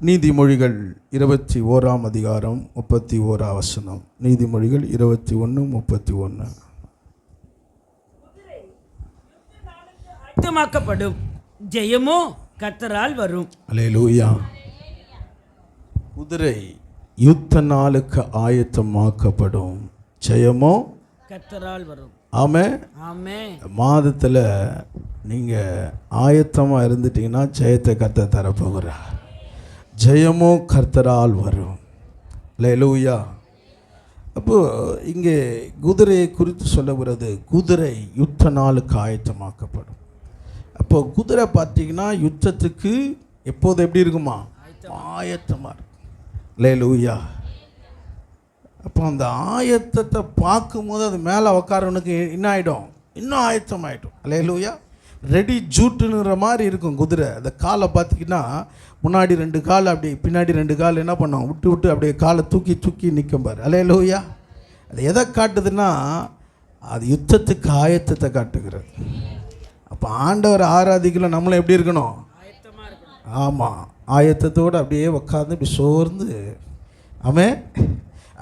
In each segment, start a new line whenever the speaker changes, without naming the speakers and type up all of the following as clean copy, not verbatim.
நீதிமொழிகள் 21 அதிகாரம் 31 வசனம். நீதிமொழிகள் 21:31.
ஆயத்தமாக்கப்படும், ஜெயமோ கர்த்தரால் வரும்.
அல்லேலூயா. குதிரை யுத்த நாளுக்கு ஆயத்தமாக்கப்படும், ஜெயமோ கர்த்தரால் வரும். ஆமென். ஆமென். மாதத்தில் நீங்கள் ஆயத்தமாக இருந்துட்டீங்கன்னா ஜெயத்தை கர்த்தர் தரப்போகிறார். ஜெயமோ கர்த்தரால் வரும். அல்லேலூயா. அப்போது இங்கே குதிரையை குறித்து சொல்லப்படுறது, குதிரை யுத்த நாளுக்கு ஆயத்தமாக்கப்படும். அப்போது குதிரை பார்த்தீங்கன்னா யுத்தத்துக்கு எப்போது எப்படி இருக்குமா? ஆயத்தமாக இருக்கும். அல்லேலூயா. அப்போ அந்த ஆயத்தத்தை பார்க்கும்போது அது மேலே உட்காரவனுக்கு என்ன ஆகிடும்? இன்னும் ஆயத்தமாகிடும். அல்லேலூயா. ரெடி ஜூட்டுங்கிற மாதிரி இருக்கும் குதிரை. அந்த காலை பார்த்திங்கன்னா முன்னாடி 2 கால் அப்படி பின்னாடி 2 கால் என்ன பண்ணோம், விட்டு விட்டு அப்படியே காலை தூக்கி தூக்கி நிற்கும் பாரு. அல்லேலூயா. அது எதை காட்டுதுன்னா அது யுத்தத்துக்கு ஆயத்தத்தை காட்டுகிறது. அப்போ ஆண்டவர் ஆராதிக்கல நம்மளும் எப்படி இருக்கணும்? ஆமாம், ஆயத்தத்தோடு அப்படியே உட்காந்து இப்படி சோர்ந்து ஆமே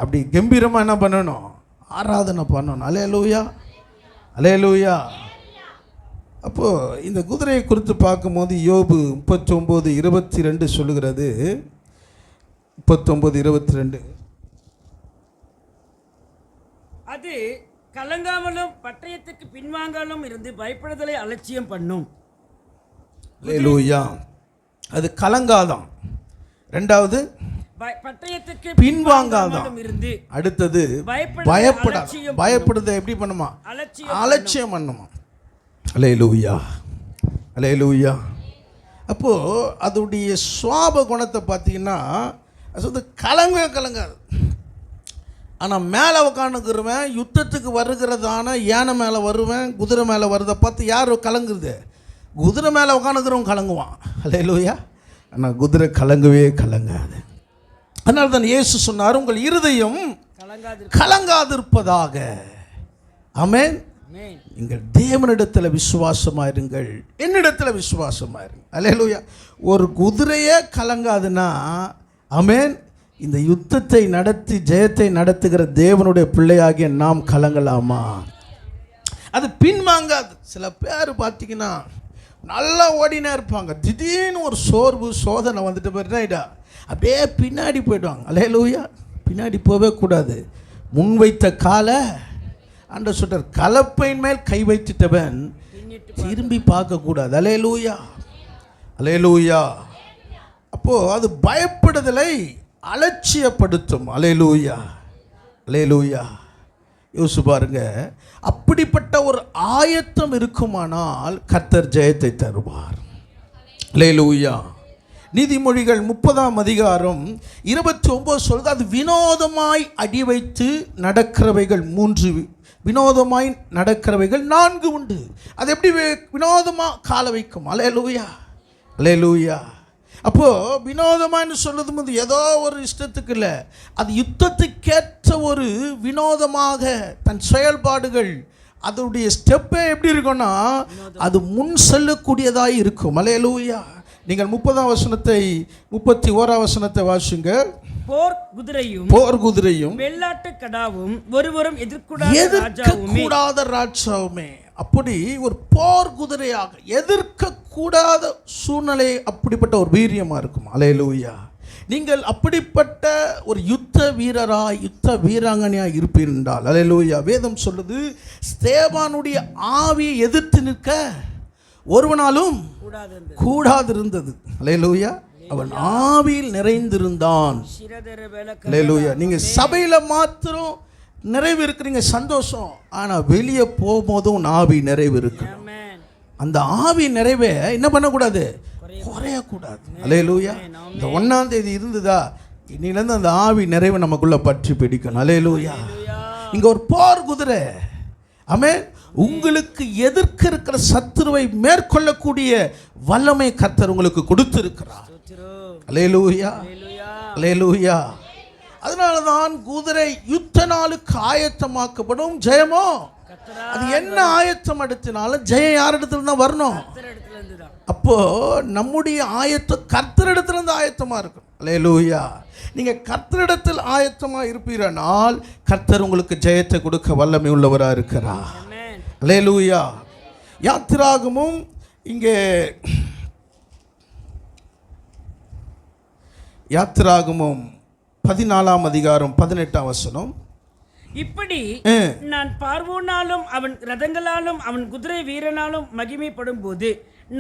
அப்படி கம்பீரமாக என்ன பண்ணணும்? ஆராதனை பண்ணணும். அல்லேலூயா. அல்லேலூயா. அப்போது இந்த குதிரையை குறித்து பார்க்கும்போது யோபு 39:22 சொல்லுகிறது. 39:22.
அது கலங்காமலும் பட்டயத்துக்கு பின்வாங்காமலும் இருந்து பயப்படுதலை அலட்சியம் பண்ணும்.
அல்லேலூயா. அது கலங்காதான். ரெண்டாவது
பட்டயத்துக்கு
பின்வாங்காதான். அடுத்தது பயப்படாது. பயப்படுறதை எப்படி பண்ணுமா? அலட்சியம் பண்ணுமா. அல்லேலூயா. அல்லேலூயா. அப்போது அதோடைய சுவாப குணத்தை பார்த்தீங்கன்னா அது வந்து கலங்காது. ஆனால் மேலே உட்காந்துக்கிறவன் யுத்தத்துக்கு வருகிறதான யானை மேலே வருவேன், குதிரை மேலே வருதை பார்த்து யார் கலங்குறது? குதிரை மேலே உட்காந்துக்கிறவன் கலங்குவான். அல்லேலூயா. ஆனால் குதிரை கலங்கவே கலங்காது. அதனால தான் இயேசு சொன்னார், உங்கள் இருதயம் கலங்காதிருப்பதாக. ஆமென். நீங்கள் தேவனிடத்தில் விசுவாசமாயிருங்கள், என்னிடத்தில் விசுவாசமாயிருங்கள். அல்லேலூயா. ஒரு குதிரையே கலங்காதுன்னா ஆமென், இந்த யுத்தத்தை நடத்தி ஜெயத்தை நடத்துகிற தேவனுடைய பிள்ளையாகிய நாம் கலங்கலாமா? அது பின்வாங்காது. சில பேர் பார்த்தீங்கன்னா நல்லா ஓடினே இருப்பாங்க, திடீர்னு ஒரு சோர்வு சோதனை வந்துட்டு போயிட்டா அப்படியே பின்னாடி போய்டுவாங்க. அல்லேலூயா. பின்னாடி போகவே கூடாது. முன் வைத்த காலை ஆண்டவர் சொல்றார், கலப்பையின் மேல் கை வைத்துட்டவன் திரும்பி பார்க்கக்கூடாது. அல்லேலூயா. அல்லேலூயா. அப்போது அது பயப்படுதலை அலட்சியப்படுத்தும். அல்லேலூயா. அல்லேலூயா. யோசிச்சு பாருங்க, அப்படிப்பட்ட ஒரு ஆயத்தம் இருக்குமானால் கர்த்தர் ஜெயத்தை தருவார். அல்லேலூயா. நீதிமொழிகள் 30 அதிகாரம் 29 சொல்லுது, அது வினோதமாய் அடி வைத்து நடக்கிறவைகள் 3, வினோதமாய் நடக்கிறவைகள் 4 உண்டு. அது எப்படி வினோதமாக கால வைக்கும்? அல்லேலூயா. அல்லேலூயா. அப்போது வினோதமானு சொல்லுது போது ஏதோ ஒரு இஷ்டத்துக்கு இல்லை, அது யுத்தத்துக்கேற்ற ஒரு வினோதமாக தன் செயல்பாடுகள் அதனுடைய ஸ்டெப்பே எப்படி இருக்கும்னா அது முன் செல்லக்கூடியதாக இருக்கும். அல்லேலூயா. நீங்கள் 30 வசனத்தை 31 வசனத்தை வாசிங்க.
போர் குதிரையும் வெள்ளாட்டு கடாவும் ஒருவரும் எதிர்க்கக்கூடாத ராஜாவுமே. அப்படி ஒரு போர் குதிரையாக எதிர்க்கக்கூடாத சூழ்நிலை அப்படிப்பட்ட ஒரு வீரியமாக இருக்கும். அல்லேலூயா. நீங்கள் அப்படிப்பட்ட ஒரு யுத்த வீரராய் யுத்த வீராங்கனையாக இருப்பீர்கள் என்றால் அல்லேலூயா. வேதம் சொல்லுது, ஸ்தேவானுடைய ஆவியை எதிர்த்து நிற்க ஒருவனாலும் கூடாது இருந்தது. அல்லேலூயா. அவன் ஆவியில் நிறைந்திருந்தான். அல்லேலூயா. நீங்க சபையில மாத்திரம் நிறைவு இருக்கிறீங்க, சந்தோஷம். ஆனா வெளியே போகும்போதும் ஆவி நிறைவு இருக்கு. அந்த ஆவி நிறைவே என்ன பண்ணக்கூடாது? குறையக்கூடாது. அல்லேலூயா. இந்த 1ஆம் தேதி இருந்ததா, இன்னிலிருந்து அந்த ஆவி நிறைவு நமக்குள்ள பற்றி பிடிக்கணும். அல்லேலூயா. இங்க ஒரு போர் குதிரை. ஆமென்.
உங்களுக்கு எதிர்க்க இருக்கிற சத்துருவை மேற்கொள்ளக்கூடிய வல்லமை கர்த்தர் உங்களுக்கு கொடுத்திருக்கிறார். அல்லேலூயா, அல்லேலூயா. அதனால தான் குதிரை யுத்த நாளுக்கு ஆயத்தமாக்கப்படும், ஜெயமோ அது என்ன ஆயத்தம் எடுத்தினாலும் ஜெயம் யாரிடத்துல தான் வரணும். அப்போ நம்முடைய ஆயத்தம் கர்த்தரிடத்திலிருந்து ஆயத்தமா இருக்கும். அல்லேலூயா. நீங்க கர்த்தரிடத்தில் ஆயத்தமா இருப்பீரானால் கர்த்தர் உங்களுக்கு ஜெயத்தை கொடுக்க வல்லமை உள்ளவரா இருக்கிறார். அல்லேலூயா. யாத்திராகமும் இங்கே யாத்திராகமும் 14ஆம் அதிகாரம் 18ஆம் வசனம்.
இப்படி நான் பார்வோனாலும் அவன் ரதங்களாலும் அவன் குதிரை வீரனாலும் மகிமைப்படும் போது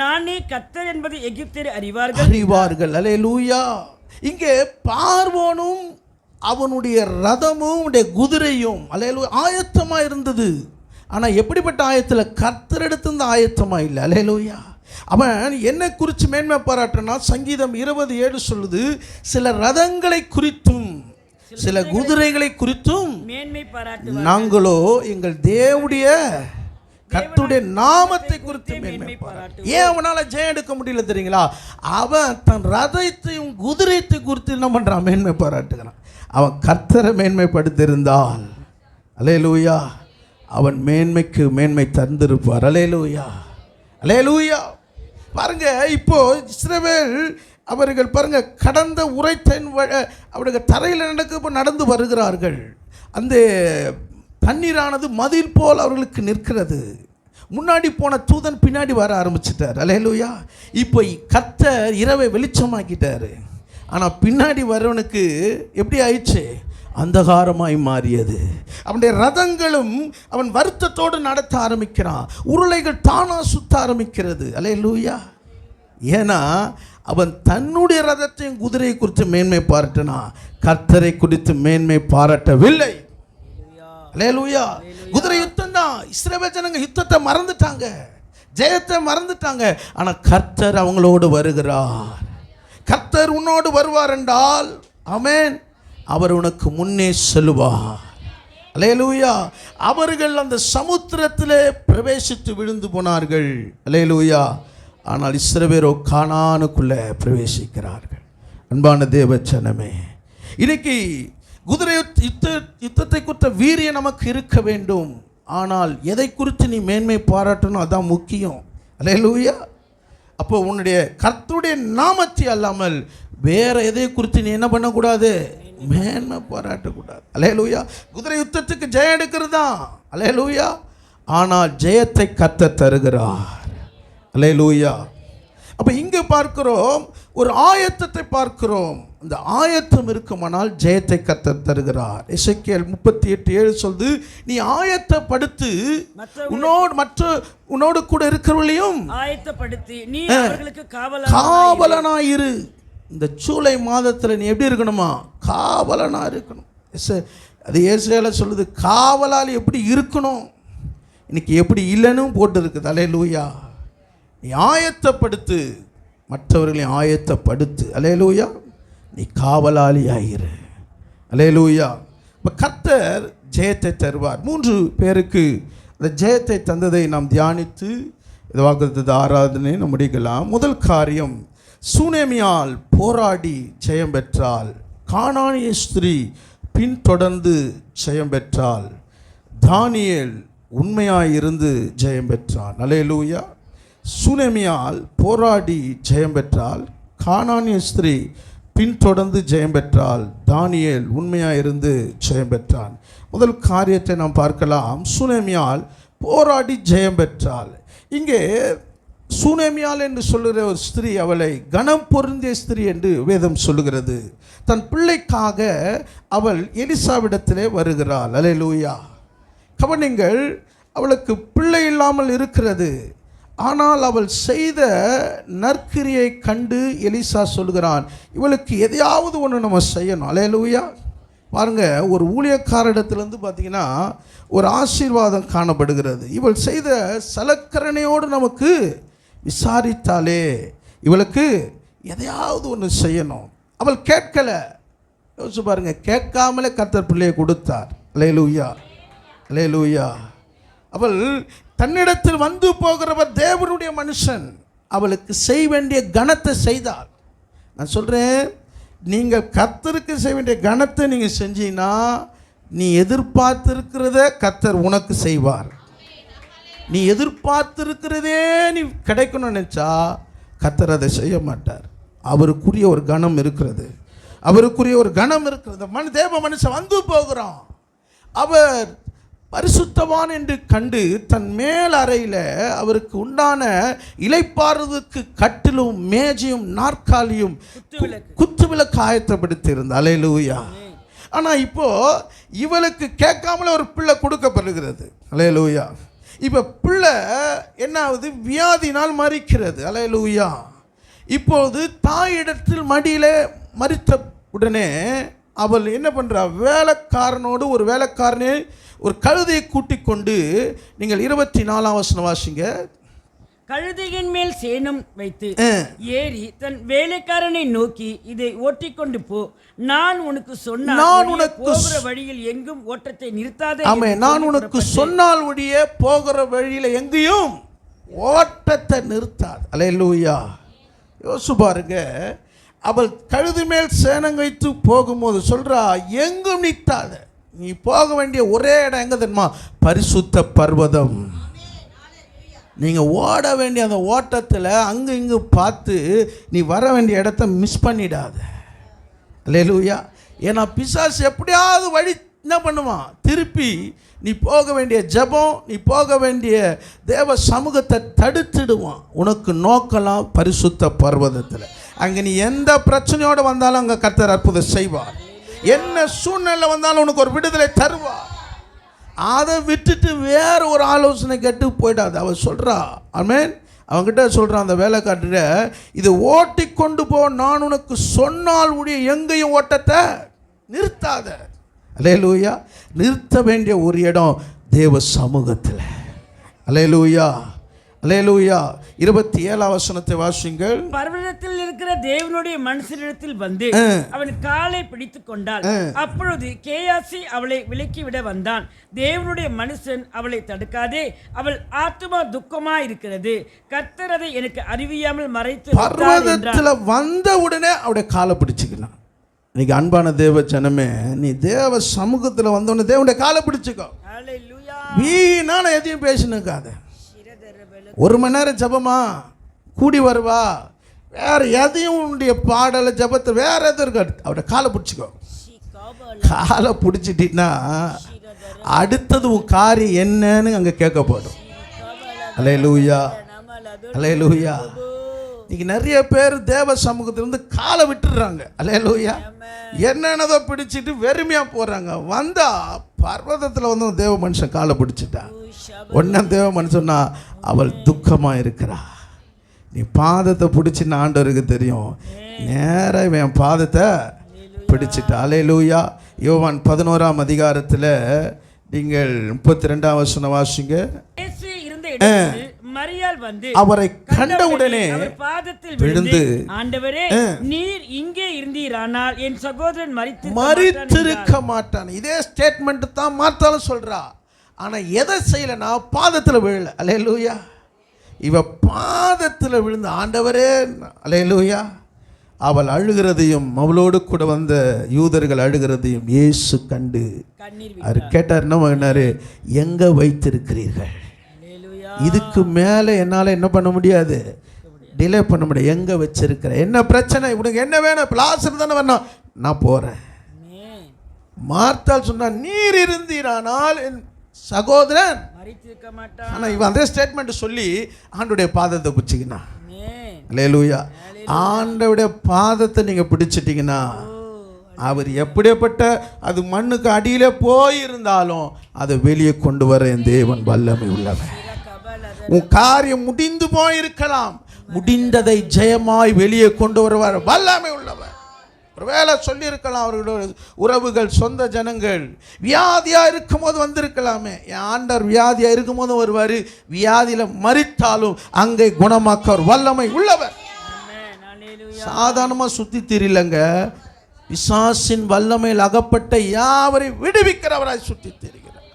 நானே கர்த்தர் என்பதை எகிப்தியர் அறிவார்கள்.
அல்லேலூயா. இங்கே பார்வோனும் அவனுடைய ரதமும் குதிரையும் அல்லேலூயா ஆயத்தமா இருந்தது. ஆனா எப்படிப்பட்ட ஆயத்தில்? கர்த்தரிடத்திலிருந்து ஆயத்தமா இல்லை. அல்லேலூயா. அவன் என்னை குறித்து மேன்மை பாராட்டினா சங்கீதம் 20:7 சொல்லுது, சில ரதங்களை குறித்தும் சில குதிரைகளை குறித்தும்
மேன்மை பாராட்டு,
நாங்களோ எங்கள் தேவனுடைய கர்த்தருடைய நாமத்தை குறித்து மேன்மை பாராட்டு. ஏன் அவனால ஜெயம் எடுக்க முடியல தெரியுங்களா? அவன் தன் ரதத்தையும் குதிரைத்தை குறித்து என்ன பண்றான்? மேன்மை பாராட்டுகிறான். அவன் கர்த்தரை மேன்மைப்படுத்தியிருந்தால் அல்லேலூயா அவன் மேன்மைக்கு மேன்மை தந்திருப்பார். அல்லேலூயா, அல்லேலூயா. பாருங்க, இப்போ இஸ்ரவேல் அவர்கள் பாருங்க கடந்த உரைத்தன் அவர்கள் தரையில் நடந்து வருகிறார்கள். அந்த தண்ணீரானது மதில் போல் அவர்களுக்கு நிற்கிறது. முன்னாடி போன தூதன் பின்னாடி வர ஆரம்பிச்சிட்டார். அல்லேலூயா. இப்போ கர்த்தர் இரவை வெளிச்சமாக்கிட்டாரு. ஆனால் பின்னாடி வரவனுக்கு எப்படி ஆயிடுச்சு? அந்தகாரமாய் மாறியது. அவனுடைய ரதங்களும் அவன் வருத்தத்தோடு நடத்த ஆரம்பிக்கிறான். உருளைகள் தானா சுத்த ஆரம்பிக்கிறது. அல்லேலூயா. ஏன்னா அவன் தன்னுடைய ரதத்தையும் குதிரையை குறித்து மேன்மை பாராட்டினா, கர்த்தரை குறித்து மேன்மை பாராட்டவில்லை. அல்லேலூயா. குதிரை யுத்தம் தான். இஸ்ரவேல் ஜனங்க யுத்தத்தை மறந்துட்டாங்க, ஜெயத்தை மறந்துட்டாங்க. ஆனா கர்த்தர் அவங்களோடு வருகிறார். கர்த்தர் உன்னோடு வருவார் என்றால் ஆமென், அவர் உனக்கு முன்னே செல்வார். அல்லேலூயா. அவர்கள் அந்த சமுத்திரத்திலே பிரவேசித்து விழுந்து போனார்கள். அல்லேலூயா. ஆனால் இஸ்ரவேலோ கானானுக்குள்ளே பிரவேசிக்கிறார்கள். அன்பான தேவச்சனமே, இன்னைக்கு குதிரை யுத்தத்தை குறித்த வீரியம் நமக்கு இருக்க வேண்டும். ஆனால் எதை குறித்து நீ மேன்மை பாராட்டணும், அதான் முக்கியம். அல்லேலூயா. அப்போ உன்னுடைய கர்த்தருடைய நாமத்தை அல்லாமல் வேற எதை குறித்து நீ என்ன பண்ணக்கூடாது? மேன்மை பாராட்டக்கூடாது. அல்லேலூயா. குதிரை யுத்தத்துக்கு ஜெயம் எடுக்கிறது தான். அல்லேலூயா. ஆனால் ஜெயத்தை கர்த்தர் தருகிறார். அல்லேலூயா. அப்போ இங்கே பார்க்கிறோம், ஒரு ஆயத்தத்தை பார்க்கிறோம். அந்த ஆயத்தம் இருக்குமானால் ஜெயத்தை கர்த்தர் தருகிறார். எசேக்கியேல் 38:7 சொல்லுது, நீ ஆயத்தப்படுத்து, உன்னோடு கூட இருக்கிறவர்களையும் ஆயத்தப்படுத்தி நீ அவர்களுக்கு காவலனாயிரு. இந்த ஜூலை மாதத்தில் நீ எப்படி இருக்கணுமா? காவலனா இருக்கணும். அது ஏசாயால சொல்லுது, காவலாளி எப்படி இருக்கணும், இன்னைக்கு எப்படி இல்லைன்னு போட்டு இருக்குது. அல்லேலூயா. நீ ஆயத்தப்படுத்து, மற்றவர்களையும் ஆயத்தப்படுத்து. அல்லேலூயா. நீ காவலாளி ஆயிரு. அல்லேலூயா. இப்போ கர்த்தர் ஜெயத்தை தருவார். 3 பேருக்கு அந்த ஜெயத்தை தந்ததை நாம் தியானித்து இந்த வாக்குத்தத்த ஆராதனை நாம் முடிக்கலாம். முதல் காரியம், சூனேமியால் போராடி ஜெயம் பெற்றால், கானானிய ஸ்திரீ பின்தொடர்ந்து ஜெயம் பெற்றால், தானியேல் உண்மையாயிருந்து ஜெயம் பெற்றான். அல்லேலூயா. சூனேமியால் போராடி ஜெயம் பெற்றால், கானானிய ஸ்திரீ பின்தொடர்ந்து ஜெயம் பெற்றால், தானியேல் உண்மையாயிருந்து ஜெயம் பெற்றான். முதல் காரியத்தை நாம் பார்க்கலாம். சூனேமியால் போராடி ஜெயம் பெற்றால். இங்கே சூனேமியால் என்று சொல்லுகிற ஒரு ஸ்திரீ, அவளை கனம் பொருந்திய ஸ்திரீ என்று வேதம் சொல்லுகிறது. தன் பிள்ளைக்காக அவள் எலிசாவிடத்திலே வருகிறாள். அல்லேலூயா. கவனிங்கள், அவளுக்கு பிள்ளை இல்லாமல் இருக்கிறது. ஆனால் அவள் செய்த நற்கிரியை கண்டு எலிசா சொல்கிறான், இவளுக்கு எதையாவது ஒன்று நம்ம செய்யணும். அல்லேலூயா. பாருங்கள், ஒரு ஊழியக்காரிடத்திலேருந்து பார்த்தீங்கன்னா ஒரு ஆசீர்வாதம் காணப்படுகிறது. இவள் செய்த சலக்கரணையோடு நமக்கு விசாரித்தாலே இவளுக்கு எதையாவது ஒன்று செய்யணும். அவள் கேட்கலை. யோசிச்சு பாருங்க, கேட்காமலே கர்த்தர் பிள்ளையை கொடுத்தார். அல்லேலூயா, அல்லேலூயா. அவள் தன்னிடத்தில் வந்து போகிறவர் தேவனுடைய மனுஷன். அவளுக்கு செய்ய வேண்டிய கனத்தை செய்தார். நான் சொல்கிறேன், நீங்கள் கர்த்தருக்கு செய்ய வேண்டிய கனத்தை நீங்கள் செஞ்சீங்கன்னா நீ எதிர்பார்த்திருக்கிறத கர்த்தர் உனக்கு செய்வார். நீ எதிர்பார்த்திருக்கிறதே நீ கிடைக்கணும்னு நினச்சா கர்த்தர் அதை செய்ய மாட்டார். அவருக்குரிய ஒரு கணம் இருக்கிறது, அவருக்குரிய ஒரு கணம் இருக்கிறது. தேவ மனுஷன் வந்து போகிறான், அவர் பரிசுத்தவான் என்று கண்டு தன் மேல் அறையில் அவருக்கு உண்டான இளைப்பாறுவதற்கு கட்டிலும் மேஜையும் நாற்காலியும் குத்துவிளக்கு ஆயத்தப்படுத்தி இருந்தார். அல்லேலூயா. ஆனால் இப்போ இவளுக்கு கேட்காமல ஒரு பிள்ளை கொடுக்கப்படுகிறது. அல்லேலூயா. இப்போ பிள்ளை என்ன ஆகுது? வியாதினால் மரிக்கிறது. அல்லேலூயா. இப்போது தாயிடத்தில் மடியில் மரித்த உடனே அவள் என்ன பண்ணுறா? வேலைக்காரனோடு ஒரு வேலைக்காரனே ஒரு கழுதையை கூட்டிக் கொண்டு, நீங்கள் 24ஆம் வசனம் வாசிங்க.
கழுதையின் மேல் சேணம் வைத்து ஏறி தன் வேலைக்காரனை நோக்கி, இதை ஓட்டிக்கொண்டு போ, நான் உனக்கு சொன்னால் போகிற வழியில் எங்கும் ஓட்டத்தை நிறுத்தாதே.
ஆமே, நான் உனக்கு சொன்னால் ஒழிய போகிற வழியில் எங்கேயும் ஓட்டத்தை நிறுத்தாது. அல்லேலூயா. யோசிச்சு பாருங்க, அவள் கழுது மேல் சேணம் வைத்து போகும்போது சொல்றா, எங்கும் நிற்காத, நீ போக வேண்டிய ஒரே இடம் எங்க தெரியுமா? பரிசுத்த பர்வதம். நீங்கள் ஓட வேண்டிய அந்த ஓட்டத்தில் அங்கே இங்கு பார்த்து நீ வர வேண்டிய இடத்த மிஸ் பண்ணிடாத. அல்லேலூயா. ஏன்னா பிசாசு எப்படியாவது வழி என்ன பண்ணுவான்? திருப்பி நீ போக வேண்டிய ஜெபம், நீ போக வேண்டிய தேவ சமூகத்தை தடுத்துடுவான். உனக்கு நோக்கலாம் பரிசுத்த பர்வதத்தில். அங்கே நீ எந்த பிரச்சனையோடு வந்தாலும் அங்கே கர்த்தர் அற்புதம் செய்வார். என்ன சூழ்நிலை வந்தாலும் உனக்கு ஒரு விடுதலை தருவார். அதை விட்டுட்டு வேற ஒரு ஆலோசனை கேட்டு போயிடாது. அவள் சொல்கிறா, ஆமென், அவங்ககிட்ட சொல்கிறான் அந்த வேலைக்காரர்கிட்ட, இதை ஓட்டி கொண்டு போ, நான் உனக்கு சொன்னால் உடைய எங்கேயும் ஓட்டத்தை நிறுத்தாத. அல்லேலூயா. நிறுத்த வேண்டிய ஒரு இடம் தேவ சமூகத்தில். அல்லேலூயா. அல்லேலூயா. 27ஆம் வசனத்தை வாசிங்கள்.
பர்வதத்தில் இருக்கிற தேவனுடைய மனுஷனிடத்தில் வந்து அவன் காலை பிடித்துக் கொண்டாள். அப்பொழுது கேயாசி அவளை விலக்கிவிட வந்தான். தேவனுடைய மனுஷன் அவளை தடுக்காதே, அவள் ஆத்துமா துக்கமா இருக்கிறது, கர்த்தர் அதை எனக்கு அறிவியாமல் மறைத்து.
பர்வதத்தில் வந்த உடனே அவருடைய காலை பிடிச்சுக்கலாம். இன்னைக்கு அன்பான தேவ ஜனமே, நீ தேவ சமூகத்தில் வந்தோடனே தேவனுடைய காலை பிடிச்சுக்கோ. வீணான எதையும் பேசினுக்காத. 1 மணி நேரம் ஜபமா கூடி வருவா, வேற எதையும் உன்னுடைய பாடலை ஜபத்தை வேற எதுவும் இருக்காது. அவருடைய காலை பிடிச்சிக்கோ. காலை பிடிச்சிட்டின்னா அடுத்தது உன் காரியம் என்னன்னு அங்கே கேட்கப்படும். அல்லேலூயா. அல்லேலூயா. இன்னைக்கு நிறைய பேர் தேவ சமூகத்திலிருந்து காலை விட்டுடுறாங்க. அல்லேலூயா. என்னென்னதோ பிடிச்சிட்டு வெறுமையாக போகிறாங்க. வந்தா பர்வதத்தில் வந்து தேவ மனுஷன் காலை பிடிச்சிட்டா ஒன்றும் தேவ மனுஷன்னா அவள் துக்கமாக இருக்கிறா. நீ பாதத்தை பிடிச்சின்னு ஆண்டவருக்கு தெரியும், நேராக என் பாதத்தை பிடிச்சிட்டா. அல்லேலூயா. யோவான் 11ஆம் அதிகாரத்தில் நீங்கள் 32ஆம் வசனம் வாசிங்க.
மரியாள் வந்து
அவரை கண்டவுடனே
பாதத்தில்
விழுந்து,
ஆண்டவரே, நீர் இங்கே இருந்தீரானால் என் சகோதரன்
மரித்திருக்க மாட்டான். இதே ஸ்டேட்மெண்ட் தான் மாத்தாலும் சொல்றா. ஆனா எதை செய்யலனா பாதத்தில் விழல. அல்லேலூயா. இவ பாதத்தில் விழுந்து, ஆண்டவரே, அல்லேலூயா. அவள் அழுகிறதையும் அவளோடு கூட வந்த யூதர்கள் அழுகிறதையும் இயேசு கண்டு அவர் கேட்டார், என்ன பண்ணாரு? எங்க வைத்திருக்கிறீர்கள்? இதுக்கு மேலே என்னால் என்ன பண்ண முடியாது, டிலே பண்ண முடியாது. எங்கே வச்சிருக்கிற, என்ன பிரச்சனை, உனக்கு என்ன வேணும்? லாசர் தானே வேணும், நான் போகிறேன். மார்த்தாள் சொன்னா, நீர் இருந்தீரானால் என் சகோதரன் மரித்திருக்க மாட்டான். ஆனால் இவன் அதே ஸ்டேட்மெண்ட் சொல்லி ஆண்டோடைய பாதத்தை பிடிச்சிக்கினா. அல்லேலூயா. ஆண்டோடைய பாதத்தை நீங்கள் பிடிச்சிட்டிங்கன்னா அவர் எப்படிப்பட்ட அது மண்ணுக்கு அடியிலே போயிருந்தாலும் அதை வெளியே கொண்டு வர என் தேவன் வல்லமை உள்ளவன். உன் காரியம் முடிந்து போயிருக்கலாம், முடிந்ததை ஜெயமாய் வெளியே கொண்டு வருவார் வல்லமை உள்ளவர். ஒருவேளை சொல்லியிருக்கலாம், அவர்களுடைய உறவுகள், சொந்த ஜனங்கள் வியாதியாக இருக்கும்போது வந்திருக்கலாமே. என் ஆண்டவர் வியாதியாக இருக்கும்போது வருவார், வியாதியில் மரித்தாலும் அங்கே குணமாக்க ஒரு வல்லமை உள்ளவர். சாதாரணமாக சுற்றி திரியலங்க, பிசாசின் வல்லமையில் அகப்பட்ட யாவரை விடுவிக்கிறவராய் சுற்றி திரிகிறார்.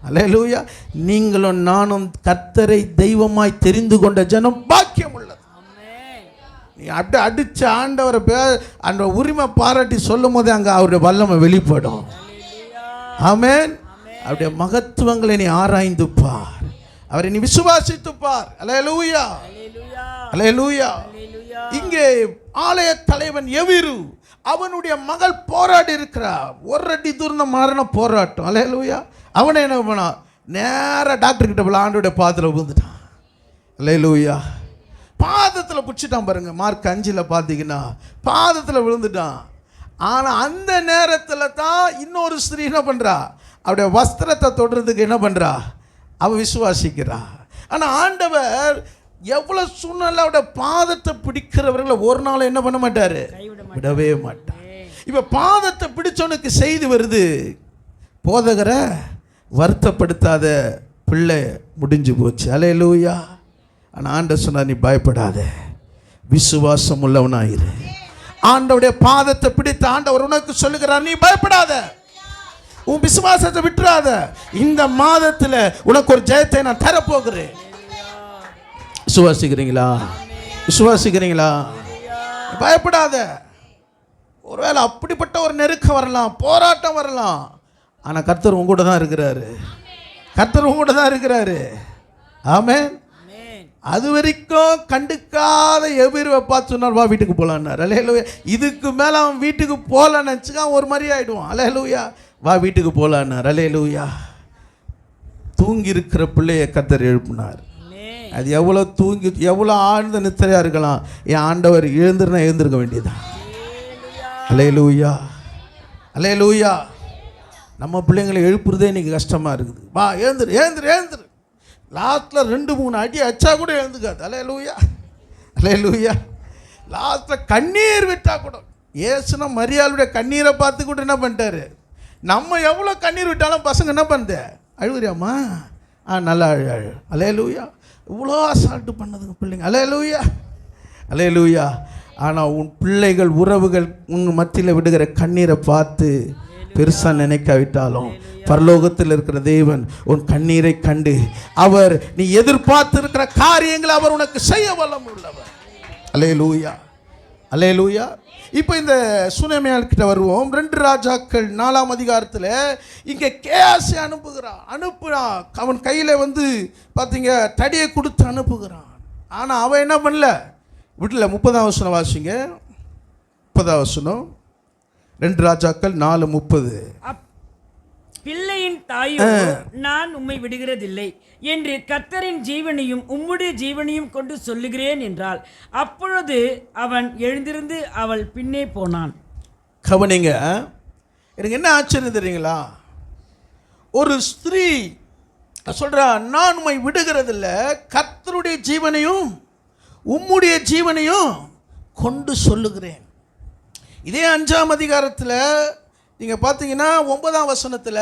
அல்லேலூயா. நீங்களும் நானும் கர்த்தரை தெய்வமாய் தெரிந்து கொண்ட ஜனம் பாக்கியம் உள்ளது. நீ அப்படியே அடிச்ச ஆண்டவரை அந்த உரிமை பாராட்டி சொல்லும் போதே அங்கே அவருடைய வல்லமை வெளிப்படும். ஆமென். அவருடைய மகத்துவங்களை நீ ஆராய்ந்து பார், அவரை நீ விசுவாசித்து பார். அல்லேலூயா, அல்லேலூயா. இங்கே ஆலய தலைவன் எவிரு, அவனுடைய மகள் போராடி இருக்கிறார். ஒரு அடி தூரம் மரண போராட்டம். அல்லேலூயா. அவனை என்ன பண்ணா, நேராக டாக்டர் கிட்ட போல ஆண்டோடைய பாதத்தில் விழுந்துட்டான். அல்லேலூயா. பாதத்தில் பிடிச்சிட்டான் பாருங்க. மார்க் 5 பார்த்தீங்கன்னா பாதத்தில் விழுந்துட்டான். ஆனால் அந்த நேரத்தில் தான் இன்னொரு ஸ்திரீ என்ன பண்ணுறா, அவருடைய வஸ்திரத்தை தொடுறதுக்கு என்ன பண்ணுறா, அவள் விசுவாசிக்கிறா. ஆனால் ஆண்டவர் எவ்வளோ சூழ்நிலை அவருடைய பாதத்தை பிடிக்கிறவர்களை ஒரு நாள் என்ன பண்ண மாட்டார், விடவே மாட்டார். இப்போ பாதத்தை பிடிச்சவனுக்கு செய்தி வருது, போதகரை வருத்தப்படுத்தாத, பிள்ளை முடிஞ்சு போச்சு. அல்லேலூயா. ஆனால் ஆண்டவர் சொன்னார், நீ பயப்படாத, விசுவாசம் உள்ளவனாயிரு. ஆண்டவருடைய பாதத்தை பிடித்த ஆண்டவர் உனக்கு சொல்லுகிறார், நீ பயப்படாத, உன் விசுவாசத்தை விட்டுறாத. இந்த மாதத்தில் உனக்கு ஒரு ஜெயத்தை நான் தரப்போகிறேன். விசுவாசிக்கிறீங்களா? விசுவாசிக்கிறீங்களா? பயப்படாத. ஒருவேளை அப்படிப்பட்ட ஒரு நெருக்கம் வரலாம், போராட்டம் வரலாம், ஆனால் கர்த்தர் உங்க கூட தான் இருக்கிறாரு. கர்த்தர் உங்க கூட தான் இருக்கிறாரு. ஆமென். அது வரைக்கும் கண்டுக்காத எபிருவை பார்த்து சொன்னார், வா வீட்டுக்கு போகலான்னார். அல்லேலூயா. இதுக்கு மேலே அவன் வீட்டுக்கு போகலான்னு நினச்சிக்கா ஒரு மாதிரி ஆகிடுவான். அல்லேலூயா. வா வீட்டுக்கு போகலான்னார். அல்லேலூயா. தூங்கி இருக்கிற பிள்ளையை கர்த்தர் எழுப்பினார். அது எவ்வளோ ஆழ்ந்த நித்திரையாக இருக்கலாம், என் ஆண்டவர் எழுந்திருக்க வேண்டியதான். அல்லேலூயா, அல்லேலூயா. நம்ம பிள்ளைங்களை எழுப்புறதே இன்னைக்கு கஷ்டமாக இருக்குது. வா எழுந்துரு எழுந்துரு எழுந்துரு. லாஸ்ட்டில் 2-3 அடி அச்சா கூட எழுந்துக்காது. அல்லேலூயா, அல்லேலூயா. லாஸ்ட்டில் கண்ணீர் விட்டா கூட, ஏசுனா மரியாளுடைய கண்ணீரை பார்த்து கூட என்ன பண்ணிட்டாரு, நம்ம எவ்வளோ கண்ணீர் விட்டாலும் பசங்க என்ன பண்ணுது, அழுகுறியாம்மா, நல்லா அழு அழு. அல்லேலூயா. இவ்வளோ அசால்ட்டு பண்ணதுங்க பிள்ளைங்க. அல்லேலூயா, அல்லேலூயா. ஆனால் உன் பிள்ளைகள் உறவுகள் உன் மத்தியில் விடுகிற கண்ணீரை பார்த்து பெருசாக நினைக்காவிட்டாலும் பரலோகத்தில் இருக்கிற தேவன் உன் கண்ணீரை கண்டு அவர் நீ எதிர்பார்த்து இருக்கிற காரியங்களை அவர் உனக்கு செய்ய வல்லம் உள்ளவர். அல்லேலூயா, அல்லேலூயா. இப்போ இந்த சுனேமியாள் கிட்ட வருவோம். 2 ராஜாக்கள் 4ஆம் அதிகாரத்தில் இங்கே கேயாசி அனுப்புகிறான். அவன் கையில் பார்த்தீங்க தடியை கொடுத்து அனுப்புகிறான். ஆனால் அவன் என்ன பண்ணல, விடல. 30ஆம் வசனம் வாசிங்க. 30ஆம் வசனம், 2 ராஜாக்கள் 4:30.
பிள்ளையின் தாயோ, நான் உம்மை விடுகிறதில்லை என்று கர்த்தரின் ஜீவனையும் உம்முடைய ஜீவனையும் கொண்டு சொல்லுகிறேன் என்றாள். அப்பொழுது அவன் எழுந்திருந்து அவள் பின்னே போனான்.
கவனிங்க, எனக்கு என்ன ஆச்சரியம் தெரியுங்களா, ஒரு ஸ்திரீ சொல்றா, நான் உம்மை விடுகிறதில்லை, கர்த்தருடைய ஜீவனையும் உம்முடைய ஜீவனையும் கொண்டு சொல்லுகிறேன். இதே 5ஆம் அதிகாரத்தில் நீங்கள் பார்த்தீங்கன்னா 9ஆம் வசனத்தில்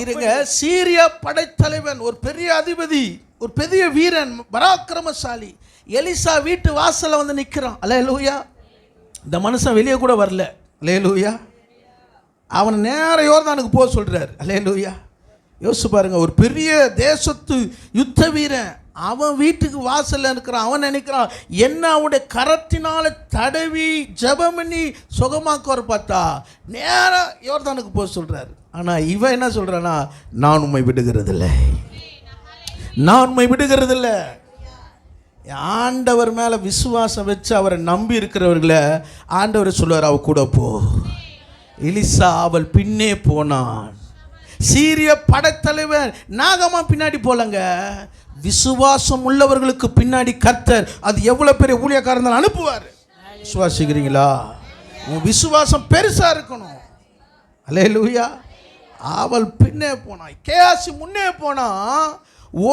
இருங்க, சீரியா படைத்தலைவன், ஒரு பெரிய அதிபதி, ஒரு பெரிய வீரன், பராக்கிரமசாலி, எலிசா வீட்டு வாசலில் நிற்கிறான். அல்லேலூயா. இந்த மனுஷன் வெளியே கூட வரல. அல்லேலூயா. அவன் நேர யோர்தானுக்கு போக சொல்கிறார். அல்லேலூயா. யோசிச்சு பாருங்க, ஒரு பெரிய தேசத்து யுத்த வீரன் அவன் வீட்டுக்கு வாசலில் இருக்கிறான். அவன் நினைக்கிறான், என்ன அவனுடைய கரத்தினால தடவி ஜெபம் பண்ணி சுகமாக்குவார் பார்த்தா நேராக யோர்தானுக்கு போக சொல்கிறார். ஆனால் இவன் என்ன சொல்கிறான்னா, நான் உம்மை விடுகிறதில்லை, நான் உம்மை விடுகிறதில்லை. ஆண்டவர் மேலே விசுவாசம் வச்சு அவரை நம்பி இருக்கிறவர்களை ஆண்டவர் சொல்லுவார், அவ கூட போ. எலிசா அவள் பின்னே போனான். சீரிய படைத்தலைவன் நாகமா பின்னாடி போலங்க, விசுவாசம் உள்ளவர்களுக்கு பின்னாடி கர்த்தர் அது எவ்வளோ பெரிய ஊழியக்காரன் அனுப்புவார். விசுவாசிக்கிறீங்களா? உன் விசுவாசம் பெருசாக இருக்கணும். அல்லேலூயா. அவள் பின்னே போனான், கேயாசி முன்னே போனா.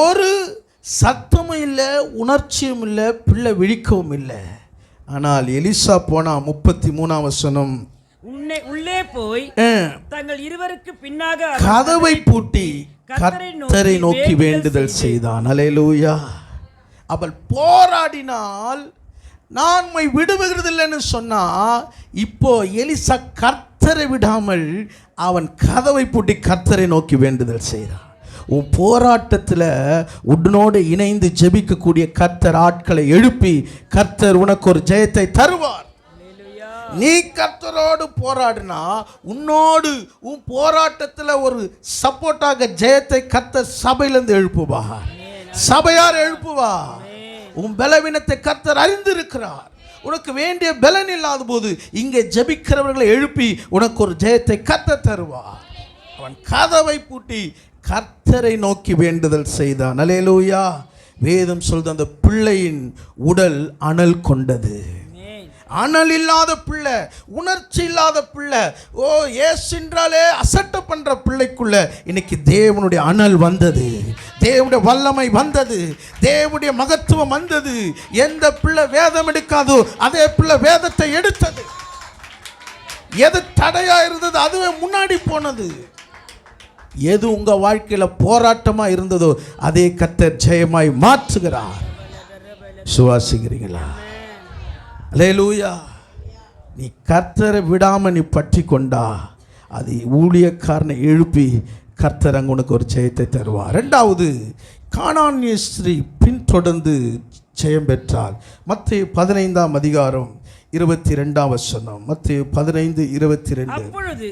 ஒரு சத்தமும் இல்லை, உணர்ச்சியும் இல்லை, பிள்ளை விழிக்கவும் இல்லை. ஆனால் எலிசா போனா. 33ஆம் வசனம்,
உள்ளே போய் தங்கள் இருவருக்கு பின்னாக
கதவை பூட்டி கர்த்தரை நோக்கி வேண்டுதல் செய்தான். அல்லேலூயா. அவள் போராடினால், நான் உம்மை விடுவதில்லைன்னு சொன்னா. இப்போ எலிசா கர்த்தரை விடாமல் அவன் கதவை பூட்டி கர்த்தரை நோக்கி வேண்டுதல் செய்தான். உன் போராட்டத்தில் உடனோடு இணைந்து ஜெபிக்கக்கூடிய கர்த்தர் ஆட்களை எழுப்பி கர்த்தர் உனக்கு ஒரு ஜெயத்தை தருவார். நீ கர்த்தரோடு போராடினா உன்னோடு உன் போராட்டத்தில் ஒரு சப்போர்ட்டாக ஜெயத்தை கர்த்தர் சபையிலிருந்து எழுப்புவா. சபையார் எழுப்புவா. உன் பலவீனத்தை கர்த்தர் அறிந்திருக்கிறார். உனக்கு வேண்டிய பலன் இல்லாத போது இங்கே ஜெபிக்கிறவர்களை எழுப்பி உனக்கு ஒரு ஜெயத்தை கர்த்தர் தருவார். அவன் கதவை பூட்டி கர்த்தரை நோக்கி வேண்டுதல் செய்தான். அல்லேலூயா. வேதம் சொல்றது அந்த பிள்ளையின் உடல் அனல் கொண்டது. அனல் இல்லாத பிள்ளை, உணர்ச்சி இல்லாத பிள்ளை, ஓ ஏசென்றாலே அசட்டை பண்ற பிள்ளைக்குள்ள இன்னைக்கு தேவனுடைய அனல் வந்தது, தேவனுடைய வல்லமை வந்தது, தேவனுடைய மகத்துவம் வந்தது. எந்த பிள்ளை வேதம் எடுக்காதோ அதே பிள்ளை வேதத்தை எடுத்தது. எது தடையா இருந்தது அதுவே முன்னாடி போனது. எது உங்க வாழ்க்கையில போராட்டமா இருந்ததோ அதே கர்த்தர் ஜெயமாய் மாற்றுகிறார். சுவாசிக்கிறீங்களா? அல்லேலூயா. நீ கர்த்தரை விடாம நீ பற்றி கொண்டா அது ஊழியக்காரனை எழுப்பி கர்த்தர் அங்கே உனக்கு ஒரு ஜெயத்தை தருவார். ரெண்டாவது, கானானிய ஸ்திரீ பின்தொடர்ந்து ஜெயம் பெற்றாள். மத்தேயு 15ஆம் அதிகாரம் 22ஆம் வசனம். மத்தேயு 15:22.
அப்பொழுது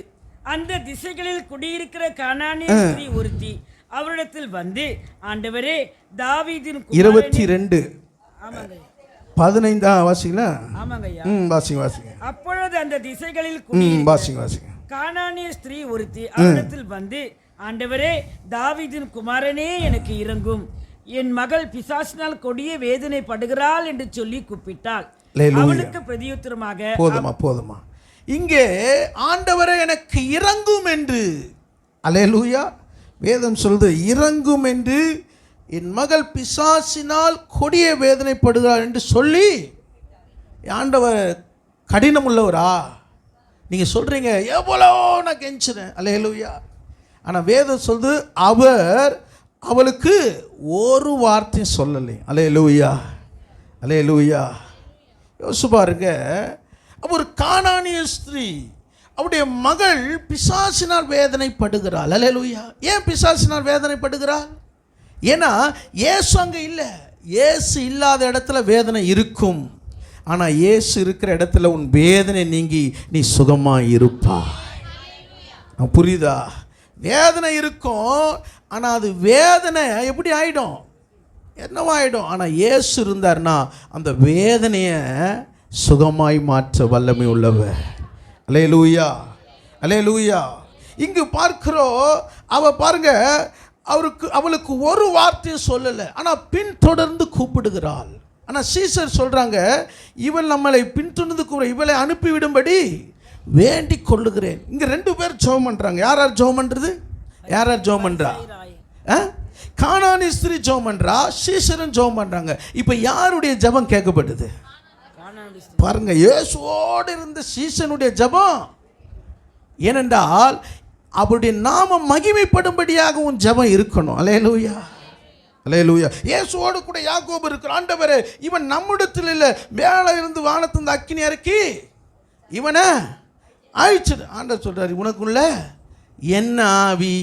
அந்த திசைகளில் குடியிருக்கிற கானானிய ஸ்திரீ ஒருத்தி அவரிடத்தில் வந்து, ஆண்டவரே, தாவீதின்
22
ஆமாங்க
15 வாசிங்களா?
ஆமாங்கய்யா.
வாசிங்க.
அப்பொழுது அந்த திசைகளில்
வாசிங்க.
கானானிய ஸ்திரீ ஒருத்தி அவரிடத்தில் வந்து, ஆண்டவரே, தாவீதின் குமாரனே, எனக்கு இரங்கும், என் மகள் பிசாசினால் கொடிய வேதனை படுகிறாள் என்று சொல்லி கூப்பிட்டாள். அவளுக்கு பிரதியுத்தரமாக,
போதுமா இங்கே ஆண்டவரே எனக்கு இரங்கும் என்று, அல்லேலூயா, வேதம் சொல்லுது இரங்கும் என்று, என் மகள் பிசாசினால் கொடிய வேதனைப்படுகிறாள் என்று சொல்லி. ஆண்டவர் கடினம் உள்ளவரா? நீங்கள் சொல்கிறீங்க எவ்வளோ நான் கெஞ்சினேன், அல்லேலூயா. ஆனால் வேதம் சொல்லுது அவர் அவளுக்கு ஒரு வார்த்தையும் சொல்லலை. அல்லேலூயா. யோசிச்சு பாருங்க. ஒரு கானானிய ஸ்திரீ, அவருடைய மகள் பிசாசினால் வேதனைப்படுகிறாள். அல்லேலூயா. ஏன் பிசாசினால் வேதனைப்படுகிறாள்? ஏன்னா இயேசு அங்கே இல்லை. இயேசு இல்லாத இடத்துல வேதனை இருக்கும். ஆனால் இயேசு இருக்கிற இடத்துல உன் வேதனை நீங்கி நீ சுகமாக இருப்பாய். புரியுதா? வேதனை இருக்கும், ஆனால் அது வேதனை எப்படி ஆகிடும், என்னவாயிடும். ஆனால் இயேசு இருந்தார்னா அந்த வேதனையை சுகமாய் மாற்ற வல்லமை உள்ளவர். அல்லேலூயா. இங்கு பார்க்கிறோம், பாருங்க, அவளுக்கு ஒரு வார்த்தையை சொல்லலை, ஆனால் பின்தொடர்ந்து கூப்பிடுகிறாள். ஆனால் சீசர் சொல்றாங்க, இவள் நம்மளை பின்தொடர்ந்து இவளை அனுப்பிவிடும்படி வேண்டிக் கொள்ளுகிறேன். இங்க 2 பேர் ஜெபம் பண்றாங்க. யார் ஜெபம் பண்றது? யார் ஜெபம் பண்றா? கானானிய ஸ்திரீ ஜெபம் பண்றா, சீசரும் ஜெபம் பண்றாங்க. இப்ப யாருடைய ஜெபம் கேட்கப்படுது பாருங்க? இயேசுவோடு இருந்த சீசனுடைய ஜெபம். ஏனென்றால் அவருடைய நாமம் மகிமைப்படும்படியாக உன் ஜெபம் இருக்கணும். அல்லேலூயா. இயேசுவோடு கூட யாக்கோபு இருக்கிற, ஆண்டவரே, இவன் நம்மிடத்தில் இல்லை, மேலே இருந்து வானத்திலிருந்து அக்கினி இறக்கி இவனை அழிச்சிடு. ஆண்டவர் சொல்றாரு, உனக்குள்ள என்ன ஆவி,